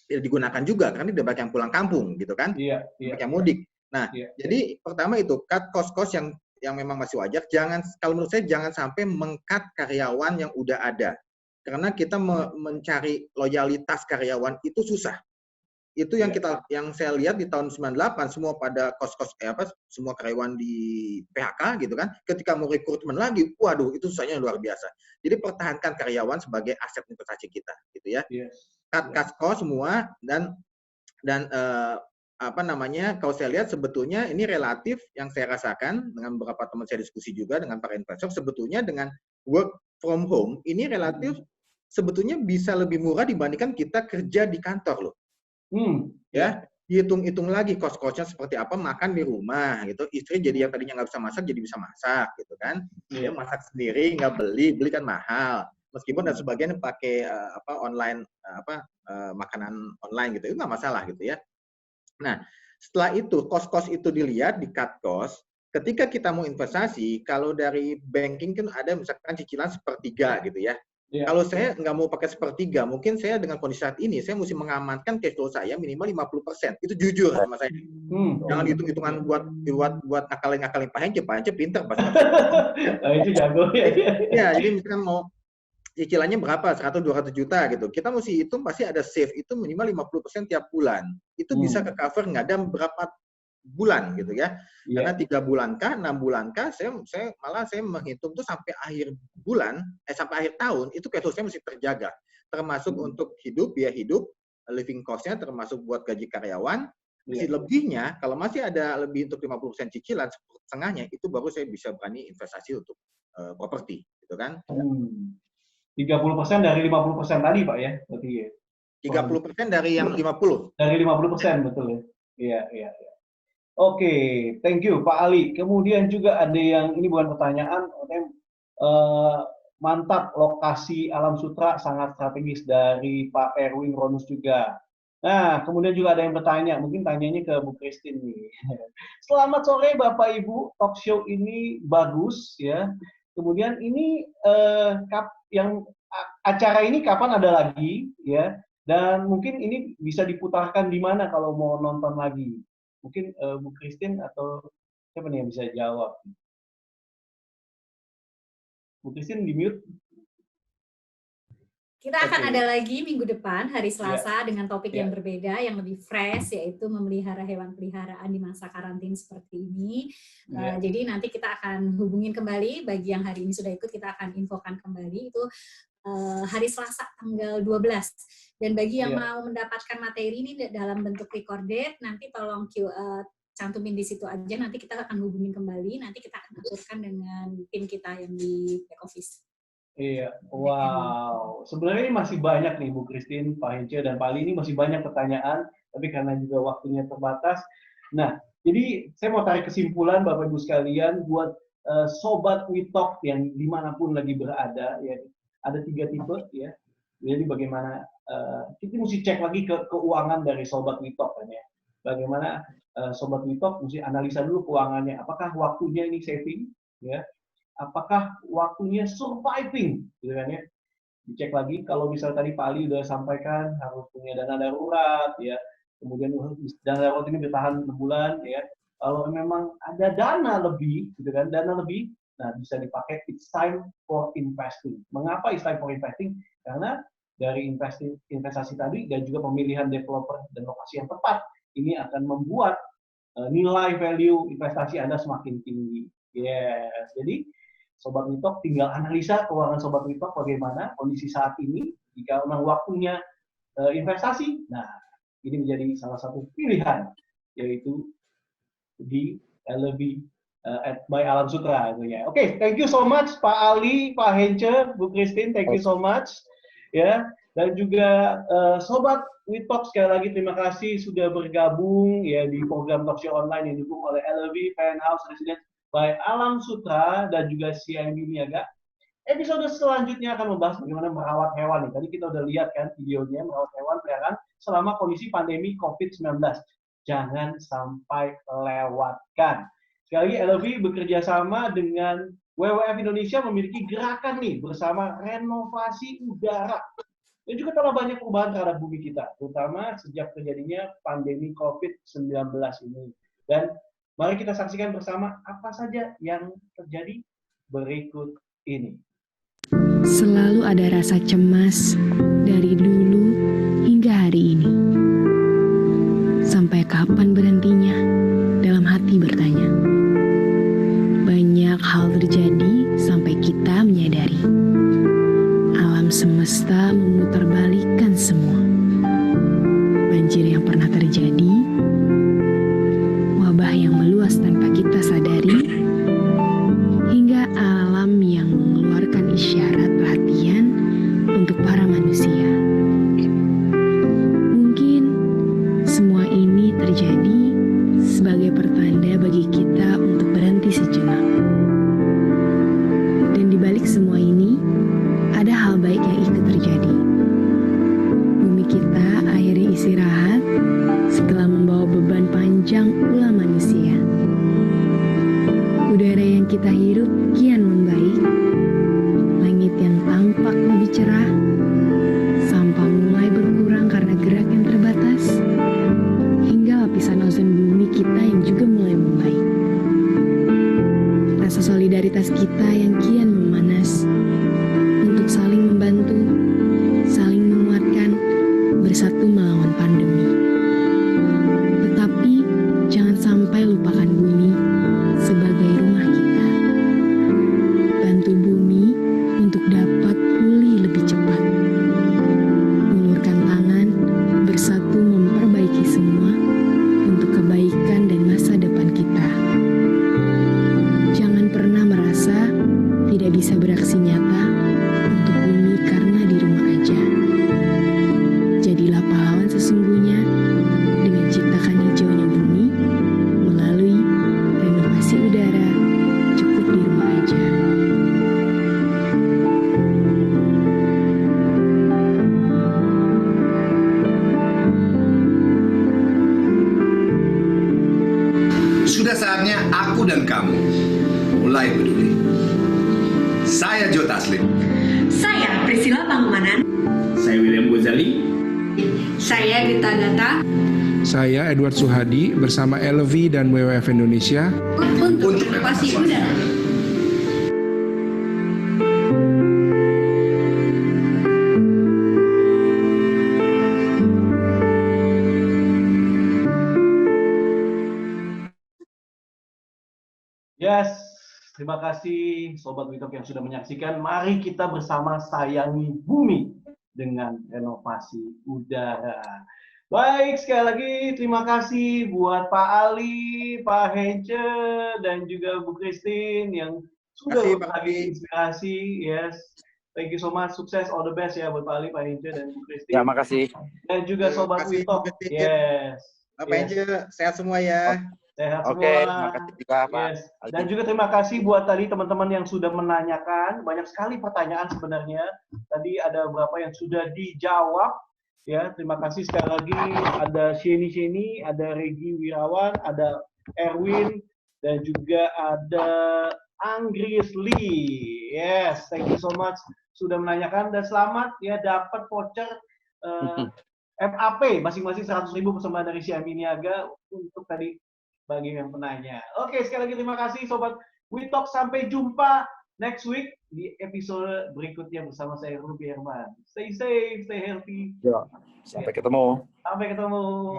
digunakan juga, karena tidak banyak yang pulang kampung, gitu kan? Banyak yang mudik. Nah, jadi pertama itu cut cost-cost yang memang masih wajar. Kalau menurut saya jangan sampai meng-cut karyawan yang udah ada, karena kita mencari loyalitas karyawan itu susah. Itu yang saya lihat di tahun 98 semua pada semua karyawan di PHK gitu kan. Ketika mau rekrutmen lagi, waduh itu susahnya luar biasa. Jadi pertahankan karyawan sebagai aset investasi kita, gitu ya. Cut cost semua dan kalau saya lihat sebetulnya ini relatif yang saya rasakan dengan beberapa teman saya diskusi juga dengan para investor, sebetulnya dengan work from home ini relatif sebetulnya bisa lebih murah dibandingkan kita kerja di kantor loh. Ya, dihitung-hitung lagi kos-kosnya seperti apa, makan di rumah gitu. Istri jadi yang tadinya nggak bisa masak jadi bisa masak gitu kan. Dia masak sendiri, nggak beli kan mahal. Meskipun dan sebagian pakai online makanan online gitu, itu nggak masalah gitu ya. Nah, setelah itu kos-kos itu dilihat di cut cost. Ketika kita mau investasi, kalau dari banking kan ada misalkan cicilan sepertiga gitu ya. Kalau saya nggak mau pakai sepertiga, mungkin saya dengan kondisi saat ini saya mesti mengamankan cash flow saya minimal 50%. Itu jujur sama saya. Jangan hitung-hitungan buat ngakalin Pak Hence pinter pasti. Itu jago ya. Ya, jadi misalkan mau cicilannya berapa, 100-200 juta gitu. Kita mesti hitung pasti ada save itu minimal 50% tiap bulan. Itu bisa ke cover nggak ada berapa bulan gitu ya. Karena 3 bulan kah, 6 bulan kah, saya menghitung tuh sampai akhir bulan, sampai akhir tahun itu cash flow-nya mesti terjaga. Termasuk untuk biaya hidup, living cost-nya, termasuk buat gaji karyawan. Mesti lebihnya, kalau masih ada lebih untuk 50% cicilan, setengahnya, itu baru saya bisa berani investasi untuk properti gitu kan. 30% dari 50% tadi Pak ya, berarti ya. 30% dari yang 50. Dari 50% betul ya. Iya. Oke, thank you Pak Ali. Kemudian juga ada yang ini bukan pertanyaan, mantap lokasi Alam Sutra sangat strategis dari Pak Erwin Ronus juga. Nah, kemudian juga ada yang bertanya, mungkin tanyanya ke Bu Christine nih. Selamat sore Bapak Ibu, talk show ini bagus ya. Kemudian ini yang acara ini kapan ada lagi ya, dan mungkin ini bisa diputarkan di mana kalau mau nonton lagi. Mungkin Bu Christine atau siapa nih yang bisa jawab? Bu Christine di mute. Kita akan ada lagi minggu depan, hari Selasa, dengan topik yang berbeda, yang lebih fresh, yaitu memelihara hewan peliharaan di masa karantin seperti ini. Jadi nanti kita akan hubungin kembali, bagi yang hari ini sudah ikut, kita akan infokan kembali, itu hari Selasa tanggal 12. Dan bagi yang mau mendapatkan materi ini dalam bentuk recorded, nanti tolong cantumin di situ aja, nanti kita akan hubungin kembali, nanti kita akan aturkan dengan tim kita yang di back office. Iya, wow. Sebenarnya ini masih banyak nih Bu Christine, Pak Hence, dan Pak Ali, ini masih banyak pertanyaan, tapi karena juga waktunya terbatas. Nah, jadi saya mau tarik kesimpulan Bapak Ibu sekalian buat Sobat WeTalk yang dimanapun lagi berada, ya ada 3 tipe ya. Jadi bagaimana kita mesti cek lagi ke keuangan dari Sobat WeTalk kan ya. bagaimana Sobat Witok mesti analisa dulu keuangannya. Apakah waktunya ini saving, ya? Apakah waktunya surviving, gitu kan ya? Dicek lagi. Kalau misalnya tadi Pak Ali udah sampaikan harus punya dana darurat, ya. Kemudian dana darurat ini bertahan 6 bulan, ya. Kalau memang ada dana lebih, gitu kan? Dana lebih, nah bisa dipakai. It's time for investing. Mengapa it's time for investing? Karena dari investasi tadi dan juga pemilihan developer dan lokasi yang tepat ini akan membuat nilai value investasi Anda semakin tinggi. Yes. Jadi Sobat Witok tinggal analisa keuangan Sobat Witok bagaimana kondisi saat ini jika memang waktunya investasi. Nah, ini menjadi salah satu pilihan yaitu di LV by Alam Sutra. Oke, thank you so much Pak Ali, Pak Hence, Bu Christine, thank you so much. Ya, dan juga Sobat Witok sekali lagi terima kasih sudah bergabung ya di program Talkshow Online yang didukung oleh LV Penthouse Residence by Alam Sutra dan juga CIMB Niaga. Episode selanjutnya akan membahas bagaimana merawat hewan nih. Tadi kita udah lihat kan videonya merawat hewan peliharaan selama kondisi pandemi COVID-19. Jangan sampai lewatkan. Sekali lagi LV bekerja sama dengan WWF Indonesia memiliki gerakan nih bersama renovasi udara. Dan juga telah banyak perubahan terhadap bumi kita, terutama sejak terjadinya pandemi COVID-19 ini. Dan mari kita saksikan bersama apa saja yang terjadi berikut ini. Selalu ada rasa cemas dari dulu hingga hari ini. Sampai kapan berhentinya? Dalam hati bertanya. Banyak hal terjadi sampai kita menyadari. Alam semesta memutarbalikkan semua. Banjir yang pernah terjadi, wabah yang meluas tanpa kita sadari, hingga alam yang mengeluarkan isyarat perhatian untuk para manusia. Mungkin semua ini terjadi sebagai pertanda bagi kita untuk berhenti sejenak. Dan di balik semua ini, ada hal baik yang ikut terjadi. Bumi kita akhirnya istirahat setelah membawa beban panjang ulah manusia. Udara yang kita hirup kian membaik. Langit yang tampak lebih cerah. Sampah mulai berkurang karena gerak yang terbatas. Hingga lapisan ozon bumi kita yang juga mulai membaik. Rasa solidaritas kita yang kian memanas. Untuk saling membantu, saling menguatkan, bersatu melawan pandemi. Tetapi jangan sampai lupakan bumi sebagai rumah kita. Bantu bumi untuk dapat pulih lebih cepat. Ulurkan tangan, bersatu memperbaiki semua untuk kebaikan dan masa depan kita. Jangan pernah merasa tidak bisa beraksi nyata untuk bumi karena di rumah aja. Jadilah pahlawan sesungguhnya dengan ciptakan hijaunya bumi melalui renovasi udara cukup di rumah aja. Sudah saatnya aku dan kamu mulai peduli. Saya Joe Taslim. Saya Priscilla Pangemanan. Saya William Gozali. Saya Gita Data. Saya Edward Suhadi bersama LV dan WWF Indonesia Untuk renovasi udara. Yes, terima kasih Sobat Witok yang sudah menyaksikan. Mari kita bersama sayangi bumi dengan renovasi udara. Baik, sekali lagi terima kasih buat Pak Ali, Pak Hence, dan juga Bu Christine yang sudah berbagi inspirasi. Yes, thank you so much. Sukses, all the best ya buat Pak Ali, Pak Hence, dan Bu Christine. Ya, makasih. Dan juga Sobat Witok. Yes. Pak Hence, sehat semua ya. Sehat Oke, semua. terima kasih juga Pak. Yes. Dan juga terima kasih buat tadi teman-teman yang sudah menanyakan. Banyak sekali pertanyaan sebenarnya. Tadi ada beberapa yang sudah dijawab. Ya, terima kasih sekali lagi. Ada Sheni, ada Regi Wirawan, ada Erwin, dan juga ada Anggris Lee. Yes, thank you so much sudah menanyakan dan selamat ya dapat voucher MAP masing-masing 100.000 persembahan dari Xiaomi Niaga untuk tadi bagi yang penanya. Oke, sekali lagi terima kasih Sobat We Talk. Sampai jumpa next week di episode berikutnya bersama saya Ruby Herman. Stay safe, stay healthy. Sampai ketemu. Sampai ketemu.